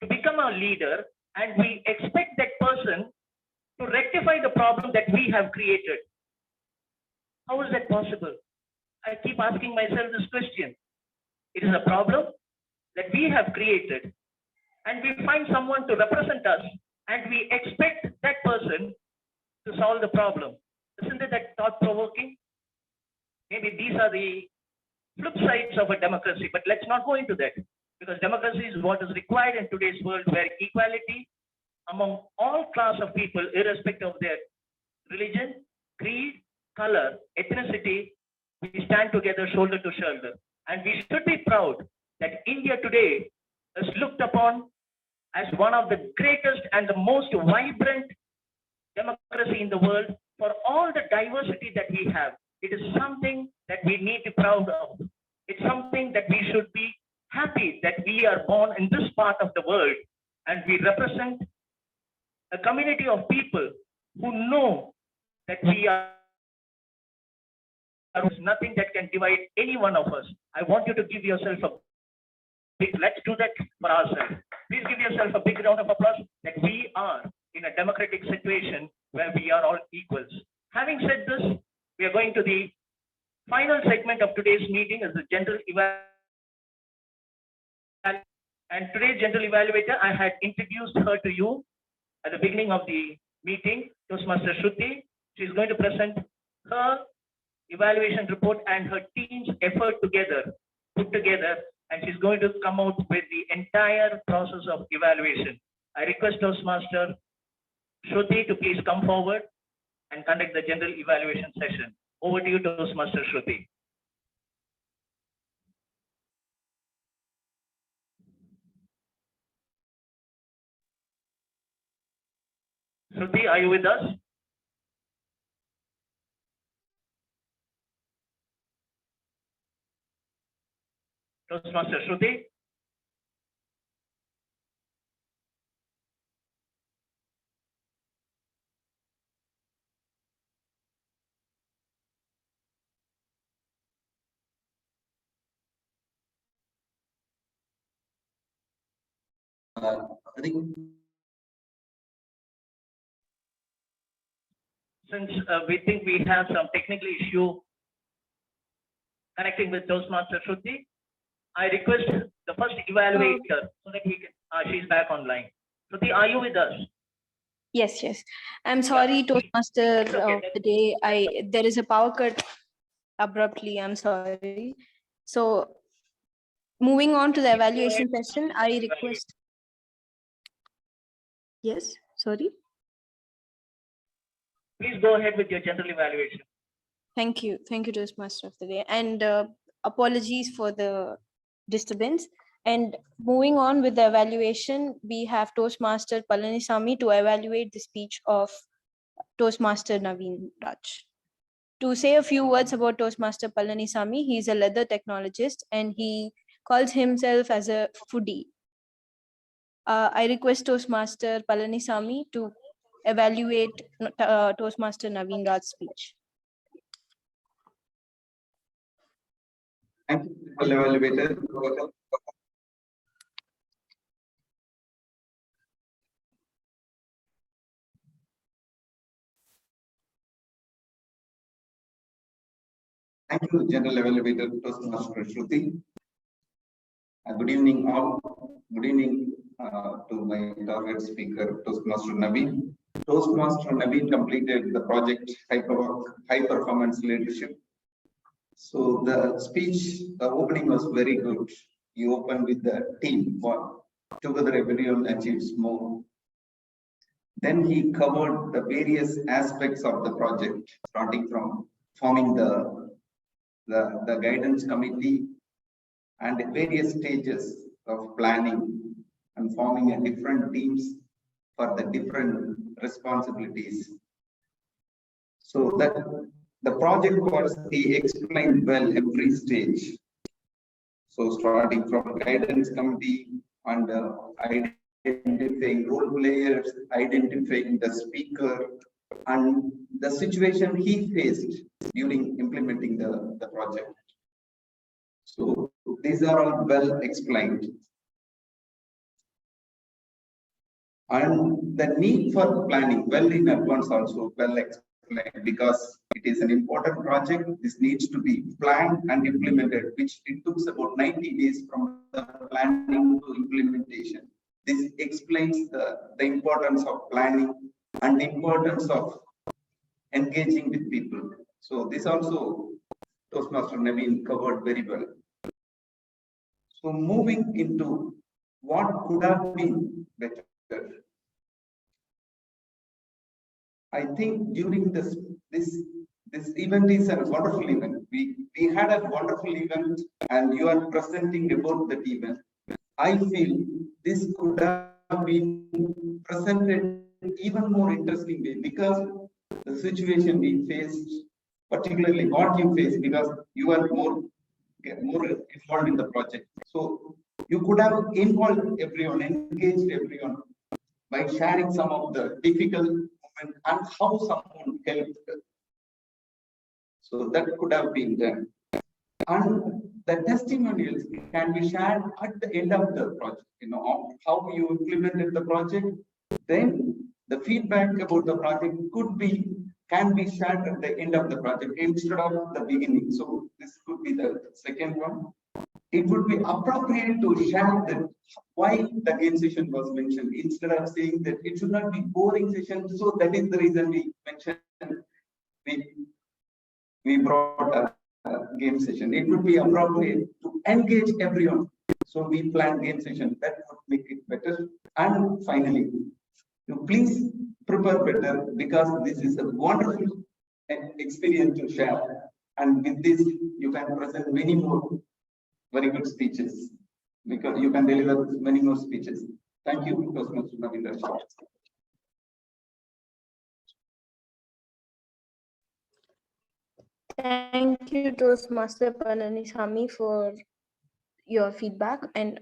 to become our leader, and we expect that person to rectify the problem that we have created. How is that possible? I keep asking myself this question. It is a problem that we have created, and we find someone to represent us, and we expect that person to solve the problem. Isn't it that thought-provoking? Maybe these are the flip sides of a democracy, but let's not go into that, because democracy is what is required in today's world, where equality among all class of people, irrespective of their religion, creed, color, ethnicity, we stand together shoulder to shoulder. And we should be proud that India today is looked upon as one of the greatest and the most vibrant democracy in the world for all the diversity that we have. It is something that we need to be proud of. It's something that we should be happy that we are born in this part of the world, and we represent a community of people who know that we are. There is nothing that can divide any one of us. I want you to give yourself a big, let's do that for ourselves. Please give yourself a big round of applause that we are in a democratic situation where we are all equals. Having said this, we are going to the final segment of today's meeting is the general evaluation. And today's general evaluator, I had introduced her to you at the beginning of the meeting, Toastmaster Shruti. She's going to present her evaluation report and her team's effort put together, and she's going to come out with the entire process of evaluation. I request Toastmaster Shruti to please come forward and conduct the general evaluation session. Over to you, Toastmaster Shruti. Shruti, are you with us? Toastmaster Shruti? Since we think we have some technical issue connecting with Toastmaster Shruti, I request the first evaluator so that we can, she's back online. Shruti, are you with us? Yes, yes. I'm sorry, Toastmaster of the day. There is a power cut abruptly. I'm sorry. So moving on to the evaluation session, I request. Yes, sorry. Please go ahead with your general evaluation. Thank you, Toastmaster of the day, and apologies for the disturbance. And moving on with the evaluation, we have Toastmaster Palanisamy to evaluate the speech of Toastmaster Naveen Raj. To say a few words about Toastmaster Palanisamy, he is a leather technologist and he calls himself as a foodie. I request Toastmaster Palanisamy to evaluate Toastmaster Naveen Raj's speech. Thank you, evaluator. Thank you, General Evaluator Toastmaster Shruti. Good evening, all. Good evening to my target speaker, Toastmaster Naveen. Toastmaster Naveen completed the project High Performance Leadership. So the speech, the opening was very good. He opened with the team, together everyone achieves more. Then he covered the various aspects of the project, starting from forming the guidance committee and various stages of planning and forming a different teams for the different responsibilities. So that the project was, he explained well every stage. So starting from guidance committee and identifying role players, identifying the speaker, and the situation he faced during implementing the project. So these are all well explained. And the need for planning well in advance also well explained, because it is an important project. This needs to be planned and implemented, which it took about 90 days from the planning to implementation. This explains the importance of planning and the importance of engaging with people. So this also Toastmaster Naveen covered very well. So moving into what could have been better. I think during this event is a wonderful event. We had a wonderful event and you are presenting about that event. I feel this could have been presented even more interestingly, because the situation we faced, particularly what you faced, because you are more involved in the project. So you could have involved everyone, engaged everyone by sharing some of the difficult moments and how someone helped. So that could have been done. And the testimonials can be shared at the end of the project, of how you implemented the project. Then the feedback about the project can be shared at the end of the project instead of the beginning. So this could be the second one. It would be appropriate to share that why the game session was mentioned instead of saying that it should not be boring session. So that is the reason we mentioned we brought a game session. It would be appropriate to engage everyone. So we plan game session that would make it better. And finally, to please prepare better because this is a wonderful experience to share. And with this, you can present many more very good speeches because you can deliver many more speeches. Thank you, Toastmasters. Thank you, Toastmaster Palanisamy, for your feedback. And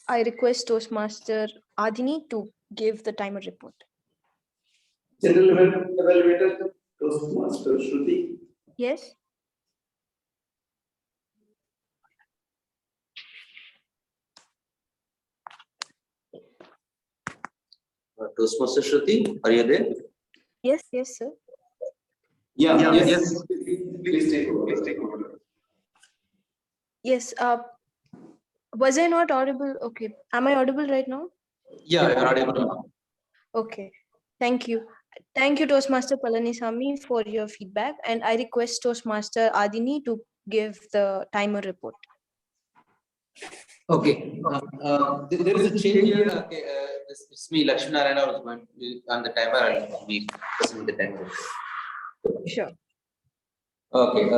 I request Toastmaster Adini to give the timer report. General Evaluator, Toastmaster Shruti. Yes. Toastmaster Shruti, are you there? Yes, sir. Yes. Please take over. Yes. Was I not audible? Okay. Am I audible right now? Yeah, you're audible now. Okay. Thank you. Thank you, Toastmaster Palanisamy, for your feedback. And I request Toastmaster Adini to give the timer report. Okay. There is a change here. Okay, it's me, Lakshminarayan, was going on the timer. I'll be pressing the timer. Sure. Okay.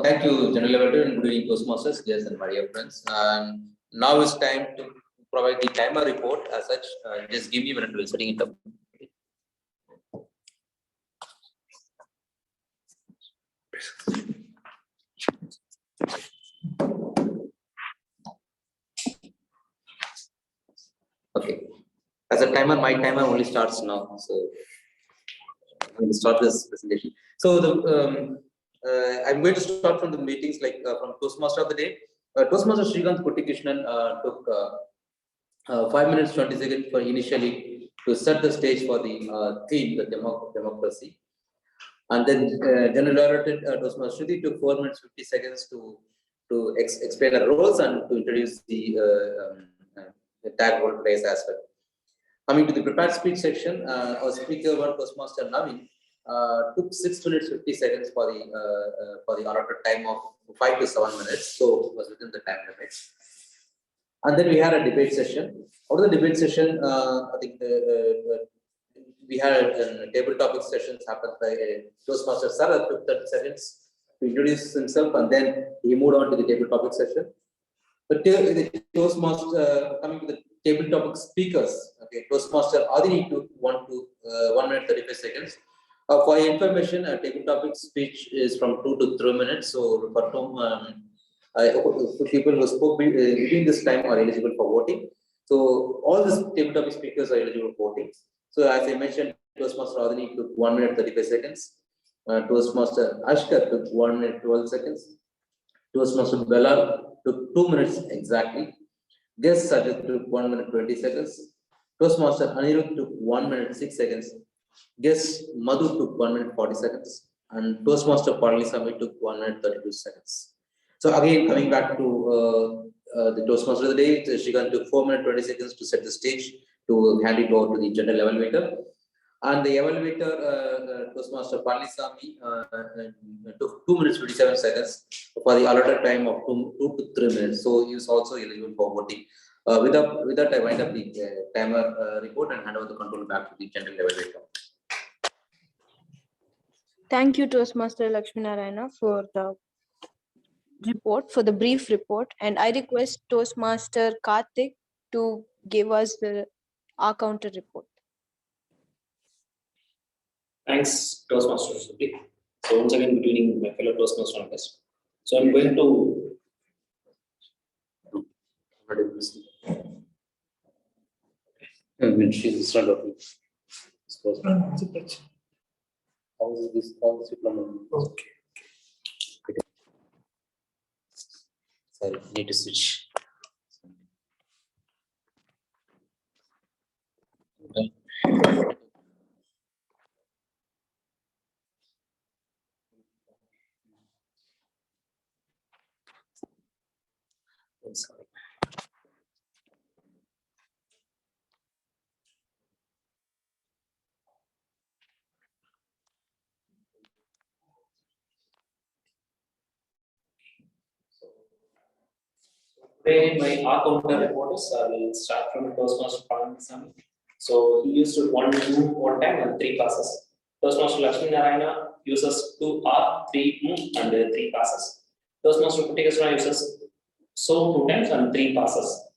Thank you, General Evaluator, and good evening, Toastmasters, yes, and my dear friends. And now it's time to provide the timer report. As such, just give me a minute. We'll setting it up. Okay. As a timer, my timer only starts now. So I'm going to start this presentation. So I'm going to start from the meetings from Toastmaster of the day. Toastmaster Srikanth Kuttikrishnan took 5 minutes 20 seconds for initially to set the stage for the theme, the democracy. And then General Evaluator Toastmaster Shruti took 4 minutes 50 seconds to explain the roles and to introduce the tag role plays as well. Coming to the prepared speech section, our speaker one, Toastmaster Naveen, took 6 minutes 50 seconds for the allotted time of 5 to 7 minutes, so it was within the time limits. And then we had a debate session. Out of the debate session, I think we had table topic sessions happened by Toastmaster Sarah took 30 seconds to introduce himself, and then he moved on to the table topic session. But the Toastmaster coming to the table topic speakers, okay, Toastmaster Adini took 1 minute 35 seconds. For your information, a table topic speech is from 2 to 3 minutes. So for people who spoke between this time are eligible for voting. So all these table topic speakers are eligible for voting. So as I mentioned, Toastmaster Adini took 1 minute 35 seconds. Toastmaster Ashkar took 1 minute 12 seconds. Toastmaster Bella took 2 minutes exactly. Guest Sajid took 1 minute 20 seconds. Toastmaster Anirudh took 1 minute 6 seconds. Guest Madhu took 1 minute 40 seconds. And Toastmaster Palanisamy took 1 minute 32 seconds. So again, coming back to the Toastmaster of the day, Srikanth took 4 minutes 20 seconds to set the stage to hand it over to the general evaluator. And the evaluator, Toastmaster Palanisamy, took 2 minutes 57 seconds for the allotted time of 2 to 3 minutes. So he is also eligible for voting. With that, I wind up the timer report and hand over the control back to the general evaluator. Thank you, Toastmaster Lakshminarayan, for the report, for the brief report. And I request Toastmaster Karthik to give us our counter report. Thanks, Toastmaster Shruti. So once again, good evening, my fellow Toastmasters on test. So I'm going to mean, she's in front of me. Suppose. How is this? How is it? Okay. Sorry, need to switch. Okay. I'm sorry. Today, my counter report is will start from Toastmaster Palanasamy. So he used one do one time and 3 passes. Toastmaster Lakshmi Narayana uses 2 R, 3 and 3 passes. Toastmaster Kutikasra uses so 2 times and 3 passes.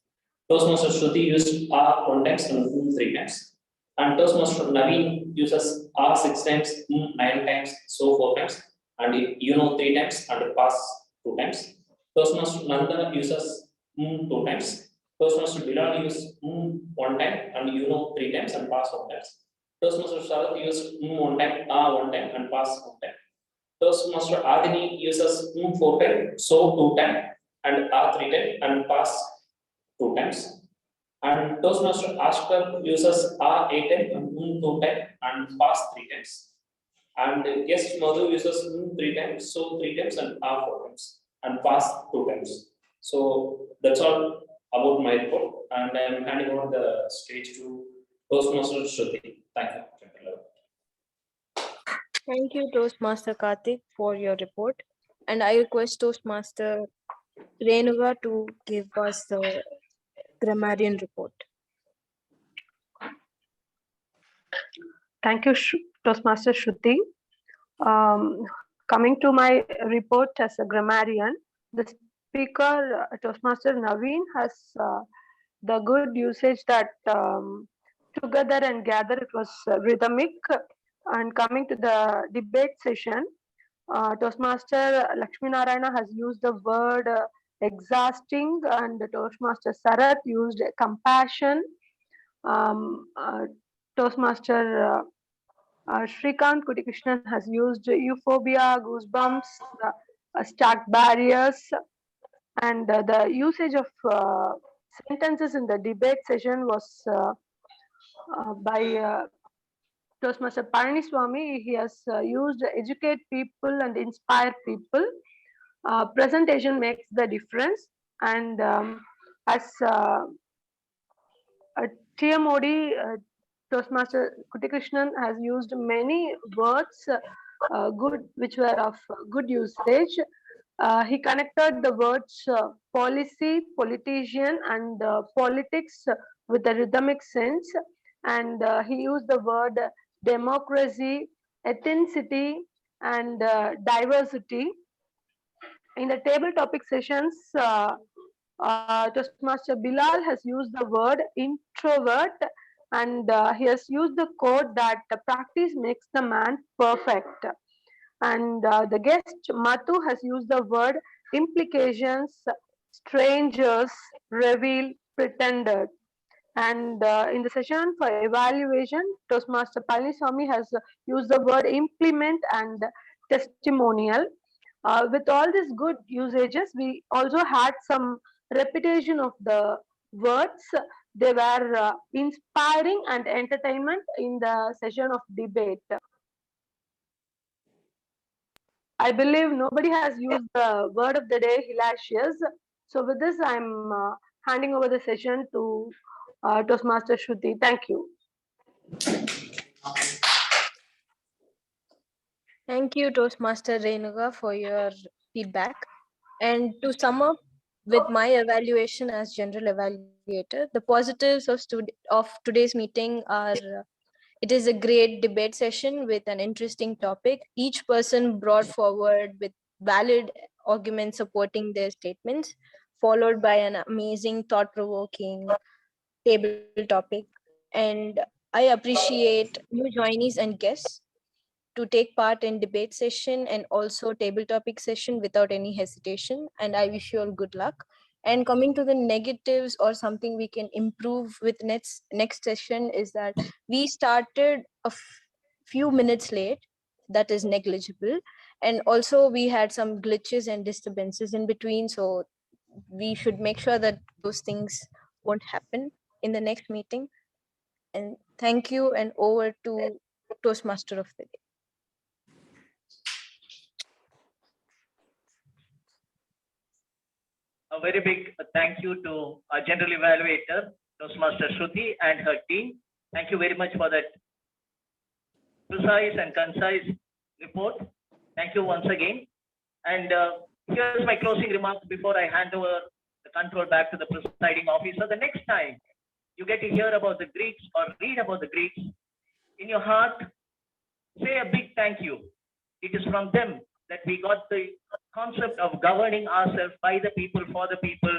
Toastmaster Shruti used R 1 times and 3 times. And Toastmaster Naveen uses R 6 times, 9 times, so 4 times, and 3 times and pass 2 times. Toastmaster Nanda uses 2 times. Toastmaster Bilal uses 1 time and 3 times and pass 1 times. Toastmaster Sharath uses 1 time, 1 time and pass 1 time. Toastmaster Adini uses 4 times, so 2 times and 3 times and pass 2 times. And Toastmaster Ashkar uses 8 times and 2 times and pass 3 times. And guest Madhu uses 3 times, so 3 times and 4 times and pass 2 times. So that's all about my report, and I'm handing over the stage to Toastmaster Shruti. Thank you. Thank you, Toastmaster Karthik, for your report. And I request Toastmaster Renuga to give us the grammarian report. Thank you, Toastmaster Shruti. Coming to my report as a grammarian, the speaker, Toastmaster Naveen, has the good usage that together and gather, it was rhythmic. And coming to the debate session, Toastmaster Lakshmi Narayana has used the word exhausting, and Toastmaster Sarath used compassion. Toastmaster Shrikant Kutikrishnan has used euphorbia, goosebumps, stacked barriers, and the usage of sentences in the debate session was by Toastmaster Palaniswamy. He has used educate people and inspire people. Presentation makes the difference, and as TMOD, Toastmaster Kutikrishnan has used many words which were of good usage. He connected the words policy, politician, and politics with a rhythmic sense, and he used the word democracy, ethnicity, and diversity. In the table topic sessions, Toastmaster Bilal has used the word introvert, and he has used the quote that practice makes the man perfect. And the guest Matu has used the word implications, strangers, reveal, pretended. And in the session for evaluation, Toastmaster Palaniswamy has used the word implement and testimonial. With all these good usages, we also had some repetition of the words. They were inspiring and entertainment in the session of debate. I believe nobody has used the word of the day, hilacious. So with this, I'm handing over the session to Toastmaster Shruti. Thank you. Thank you, Toastmaster Renuga, for your feedback. And to sum up with my evaluation as general evaluator, the positives of today's meeting are it is a great debate session with an interesting topic. Each person brought forward with valid arguments supporting their statements, followed by an amazing thought-provoking table topic. And I appreciate new joinees and guests to take part in debate session and also table topic session without any hesitation. And I wish you all good luck. And coming to the negatives or something we can improve with next session is that we started a few minutes late. That is negligible. And also we had some glitches and disturbances in between. So we should make sure that those things won't happen in the next meeting. And thank you, and over to Toastmaster of the day. A very big thank you to our general evaluator, Toastmaster Shruti and her team. Thank you very much for that precise and concise report. Thank you once again. And here's my closing remarks before I hand over the control back to the presiding officer. The next time you get to hear about the Greeks or read about the Greeks, in your heart, say a big thank you. It is from them that we got the concept of governing ourselves by the people, for the people,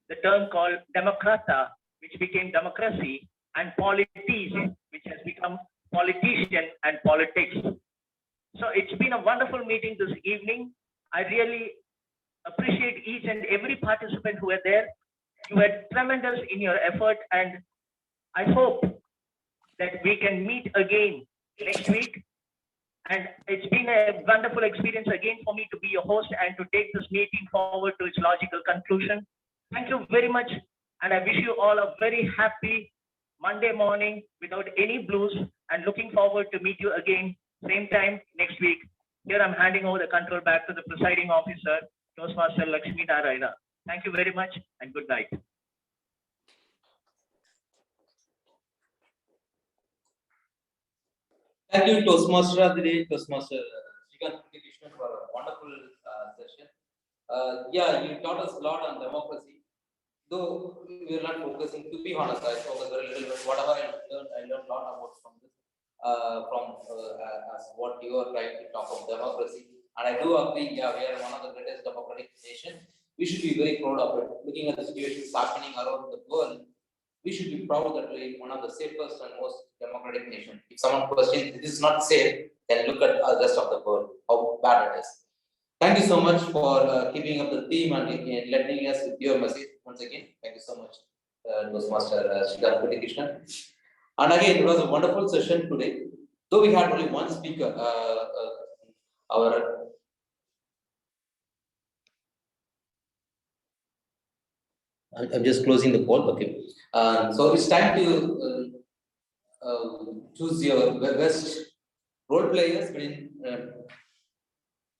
the term called democrata, which became democracy, and polities, which has become politician and politics. So it's been a wonderful meeting this evening. I really appreciate each and every participant who were there. You were tremendous in your effort, and I hope that we can meet again next week. And it's been a wonderful experience again for me to be your host and to take this meeting forward to its logical conclusion. Thank you very much. And I wish you all a very happy Monday morning without any blues, and looking forward to meet you again same time next week. Here I'm handing over the control back to the presiding officer, Toastmaster Lakshmi Narayana. Thank you very much and good night. Thank you, Toastmaster of the day, Toastmaster Srikanth Krishnan, for a wonderful session. Yeah, you taught us a lot on democracy. Though we are not focusing, to be honest, I focus very little bit. Whatever I learned a lot about from this, as what you are trying to talk of democracy. And I do agree, yeah, we are one of the greatest democratic nations. We should be very proud of it. Looking at the situations happening around the world, we should be proud that we are one of the safest and most democratic nations. If someone questions this is not safe, then look at the rest of the world, how bad it is. Thank you so much for keeping up the theme and letting us with your message once again. Thank you so much, Toastmaster Srikanth Krishnan. And again, it was a wonderful session today. Though we had only one speaker, I'm just closing the poll. Okay. So it's time to choose your best role players between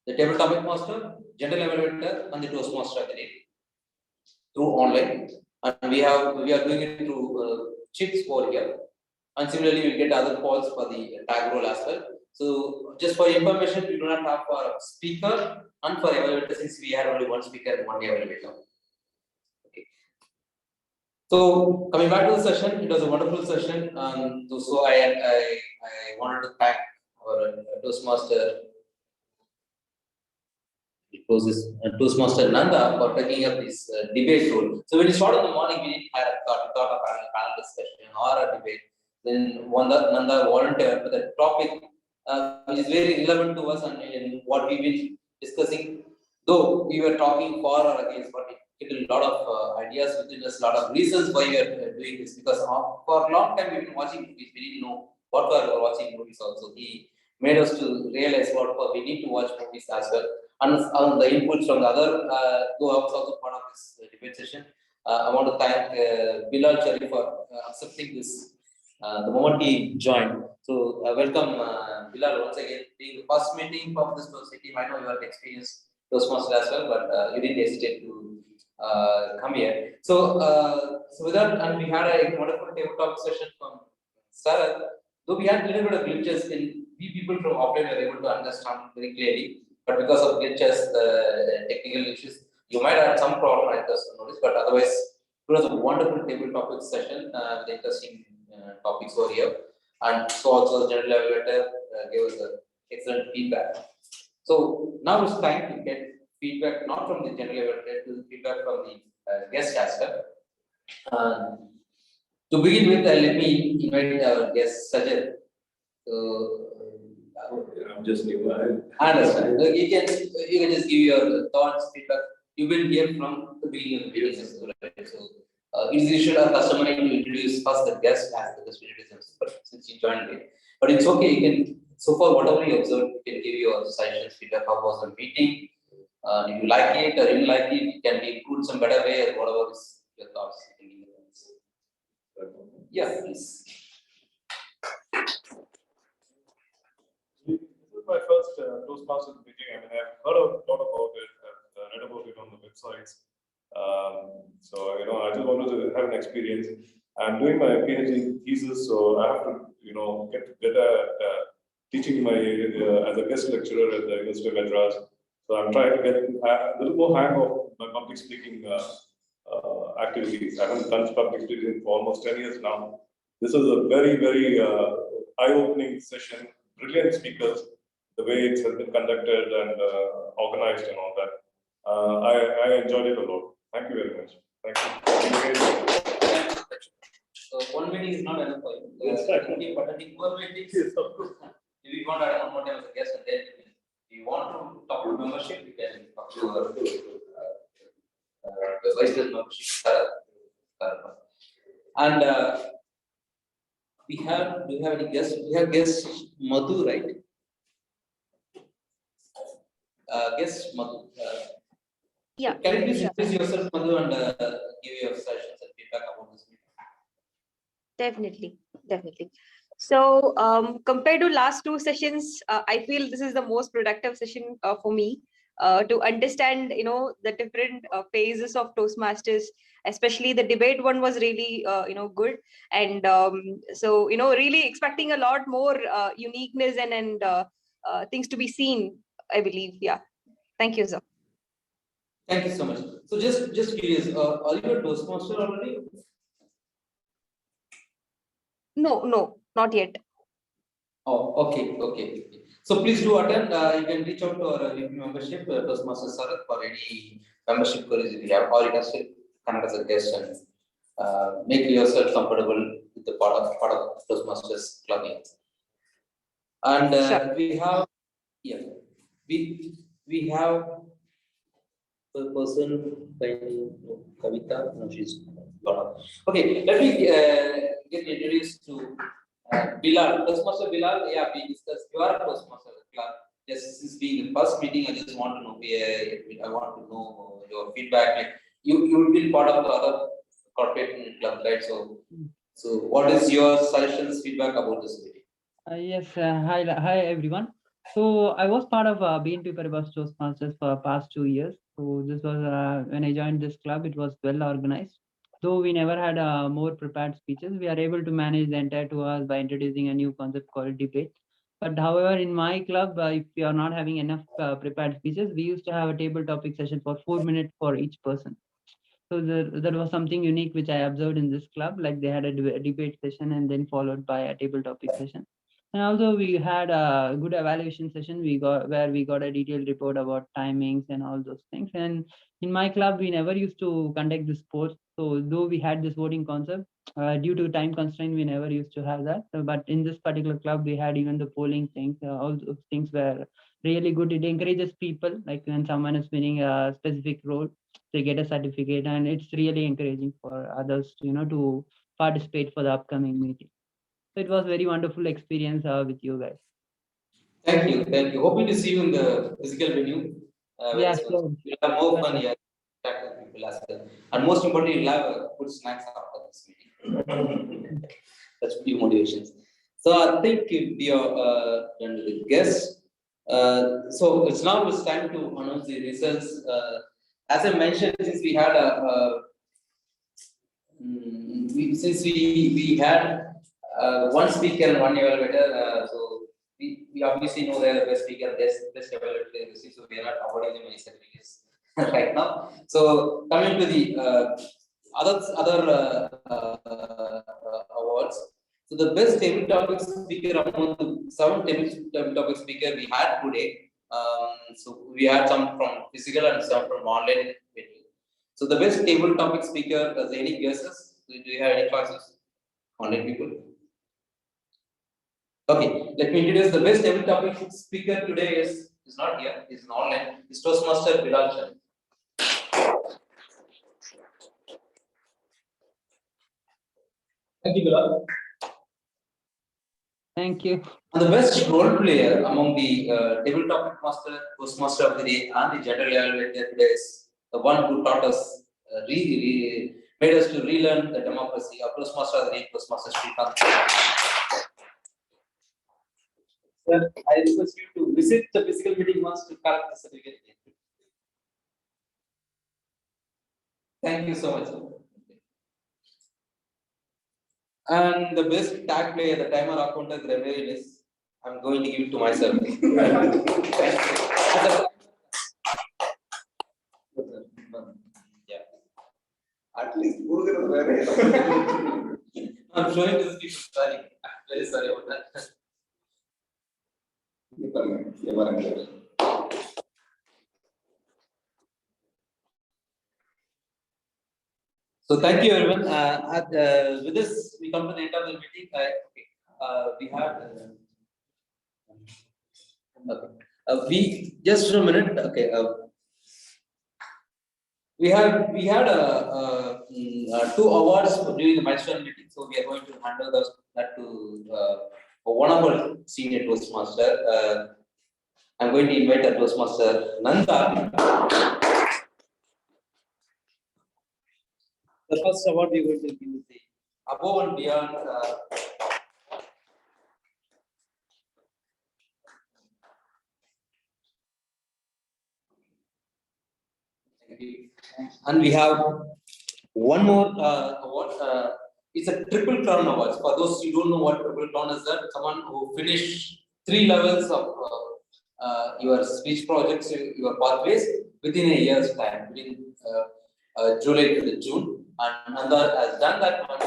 the table topic master, general evaluator, and the Toastmaster of the day through online. And we are doing it through chips over here. And similarly, we'll get other polls for the tag role as well. So just for information, we do not have for speaker and for evaluator, since we had only one speaker and one evaluator. Okay. So coming back to the session, it was a wonderful session. So I wanted to thank our Toastmaster. Toastmaster Nanda for taking up this debate role. So when we started in the morning, we didn't have a thought of having a panel discussion or a debate. Then Nanda volunteered for the topic, which is very relevant to us and what we've been discussing. Though we were talking for or against, but it gave a lot of ideas within us, a lot of reasons why we are doing this. Because for a long time we've been watching movies, we didn't know what we were watching movies also. He made us to realize what we need to watch movies as well. And the inputs from the other, though I was also part of this debate session. I want to thank Bilal Chari for accepting this the moment he joined. So welcome Bilal once again, being the first meeting of this team. I know you have experience Toastmaster as well, but you didn't hesitate to come here. So with that, and we had a wonderful tabletop session from Sarah. Though we had a little bit of glitches, in we people from offline were able to understand very clearly. But because of glitches, the technical issues, you might have some problem I just noticed, but otherwise, it was a wonderful table topic session, the interesting topics were here. And so also the general evaluator gave us excellent feedback. So now it's time to get feedback, not from the general evaluator, to feedback from the guest as well. To begin with, let me invite our guest, Sajid. So, I'm just new. I understand. You can just give your thoughts, feedback. you will hear from the beginning of the video as well, right? So it's usually a customary to introduce first the guest as the guest introduce themselves since you joined late. But it's okay, you can, so far whatever you observed, you can give your suggestions, feedback, how was the meeting, did you like it or didn't like it, it can be improved some better way or whatever is your thoughts. You can give them. Yeah, please. This is my first Toastmasters meeting. I mean, I've heard a lot about it. I've read about it on the websites. So I just wanted to have an experience. I'm doing my PhD thesis, so I have to, get teaching my as a guest lecturer at the University of Madras. So I'm trying to get a little more hang of my public speaking activities. I haven't done public speaking for almost 10 years now. This is a very, very eye-opening session. Brilliant speakers, the way it has been conducted and organized and all that. I enjoyed it a lot. Thank you very much. Thank you. So one meeting is not enough for you. Yes, I can. But I think more meetings. Yes, of course. If you want to add one more time as a guest, and then if you want to talk to membership, you can talk to the vice president membership. And we have, do you have any guests? We have guest Madhu, right? Guest Madhu. Yeah. Can you please introduce yourself, Madhu, and give your suggestions and feedback about this meeting? Definitely. So compared to last two sessions, I feel this is the most productive session for me to understand, the different phases of Toastmasters. Especially the debate one was really, good, and so really expecting a lot more uniqueness and things to be seen. I believe, yeah. Thank you, sir. Thank you so much. So just curious, are you a Toastmaster already? No, not yet. Oh, okay. So please do attend. You can reach out to our VP membership, Toastmasters Sarat, for any membership queries if you have, or you can still connect as a guest and make yourself comfortable with the part of Toastmasters clubbing. And Sure. we have the person by Kavita. No, she's gone. Okay, let me get introduced to Bilal. Toastmaster Bilal. Yeah, we discussed. You are a Toastmaster, Bilal. Yes, this is being the first meeting. I just want to know. I want to know your feedback. Like you will be part of the other corporate club, right? So what is your suggestions, feedback about this meeting? Yes, hi everyone. So I was part of BNP Paribas Toastmasters for past 2 years. So this was when I joined this club, it was well organized. Though we never had more prepared speeches, we are able to manage the entire 2 hours by introducing a new concept called debate. But however, in my club, if we are not having enough prepared speeches, we used to have a table topic session for 4 minutes for each person. So that was something unique which I observed in this club. Like they had a debate session and then followed by a table topic session. And also we had a good evaluation session. We got a detailed report about timings and all those things. And in my club, we never used to conduct this post. So though we had this voting concept, due to time constraint, we never used to have that. But in this particular club, we had even the polling things. All those things were really good. It encourages people, like when someone is winning a specific role, they get a certificate, and it's really encouraging for others to participate for the upcoming meeting. So it was very wonderful experience with you guys. Thank you. Hoping to see you in the physical venue. Yeah, sure. We'll have more fun here. People as well. And most importantly, you'll have good snacks after this meeting. That's few motivations. So I think we are done with the guests. So it's now time to announce the results. As I mentioned, since we had we had one speaker and one evaluator, so we obviously know they're the best speaker, best evaluator, so we are not awarding them any certificates right now. So coming to the other awards. So the best table topic speaker among the 7 table topic speaker we had today. So we had some from physical and some from online video. So the best table topic speaker, does any guesses? Do you have any choices? Online people? Okay, let me introduce the best table topic speaker today is not here, is online. It's Toastmaster Bilal Chan. Thank you, Bilal. Thank you. And the best role player among the tabletop master, Toastmaster of the day, and the general evaluator today is the one who taught us, made us to relearn the democracy of Toastmaster of the day, Toastmaster Srikanth. Sir, I request you to visit the physical meeting once to collect the certificate. Thank you so much, sir. And the best tag player, the timer accountant, grammarian is, I'm going to give it to myself. Yeah. At least I'm showing this people. Sorry. I'm very sorry about that. So thank you everyone. With this, we come to the end of the meeting. We had we just a minute. Okay. We had two awards during the milestone meeting, so we are going to handle that to one of our senior Toastmaster. I'm going to invite our Toastmaster Nanda. The first award we are going to give is the Above and Beyond. And we have one more award. It's a triple crown award. For those who don't know what triple crown is, that someone who finished 3 levels of your speech projects, your pathways within a year's time, within July to June, and Nanda has done that once.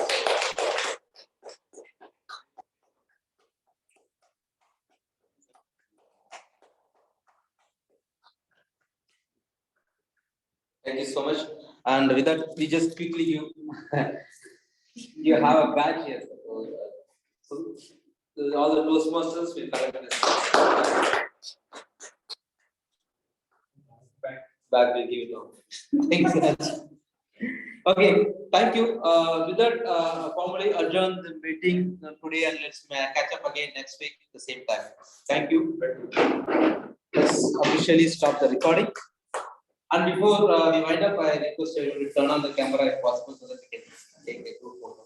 Thank you so much. And with that, we just quickly you have a badge here. So all the Toastmasters will collect this. Back will give it on. Thanks. Okay, thank you. With that, formally adjourn the meeting today, and let's catch up again next week at the same time. Thank you. Let's officially stop the recording. And before we wind up, I request everyone to turn on the camera if possible so that we can take a group photo.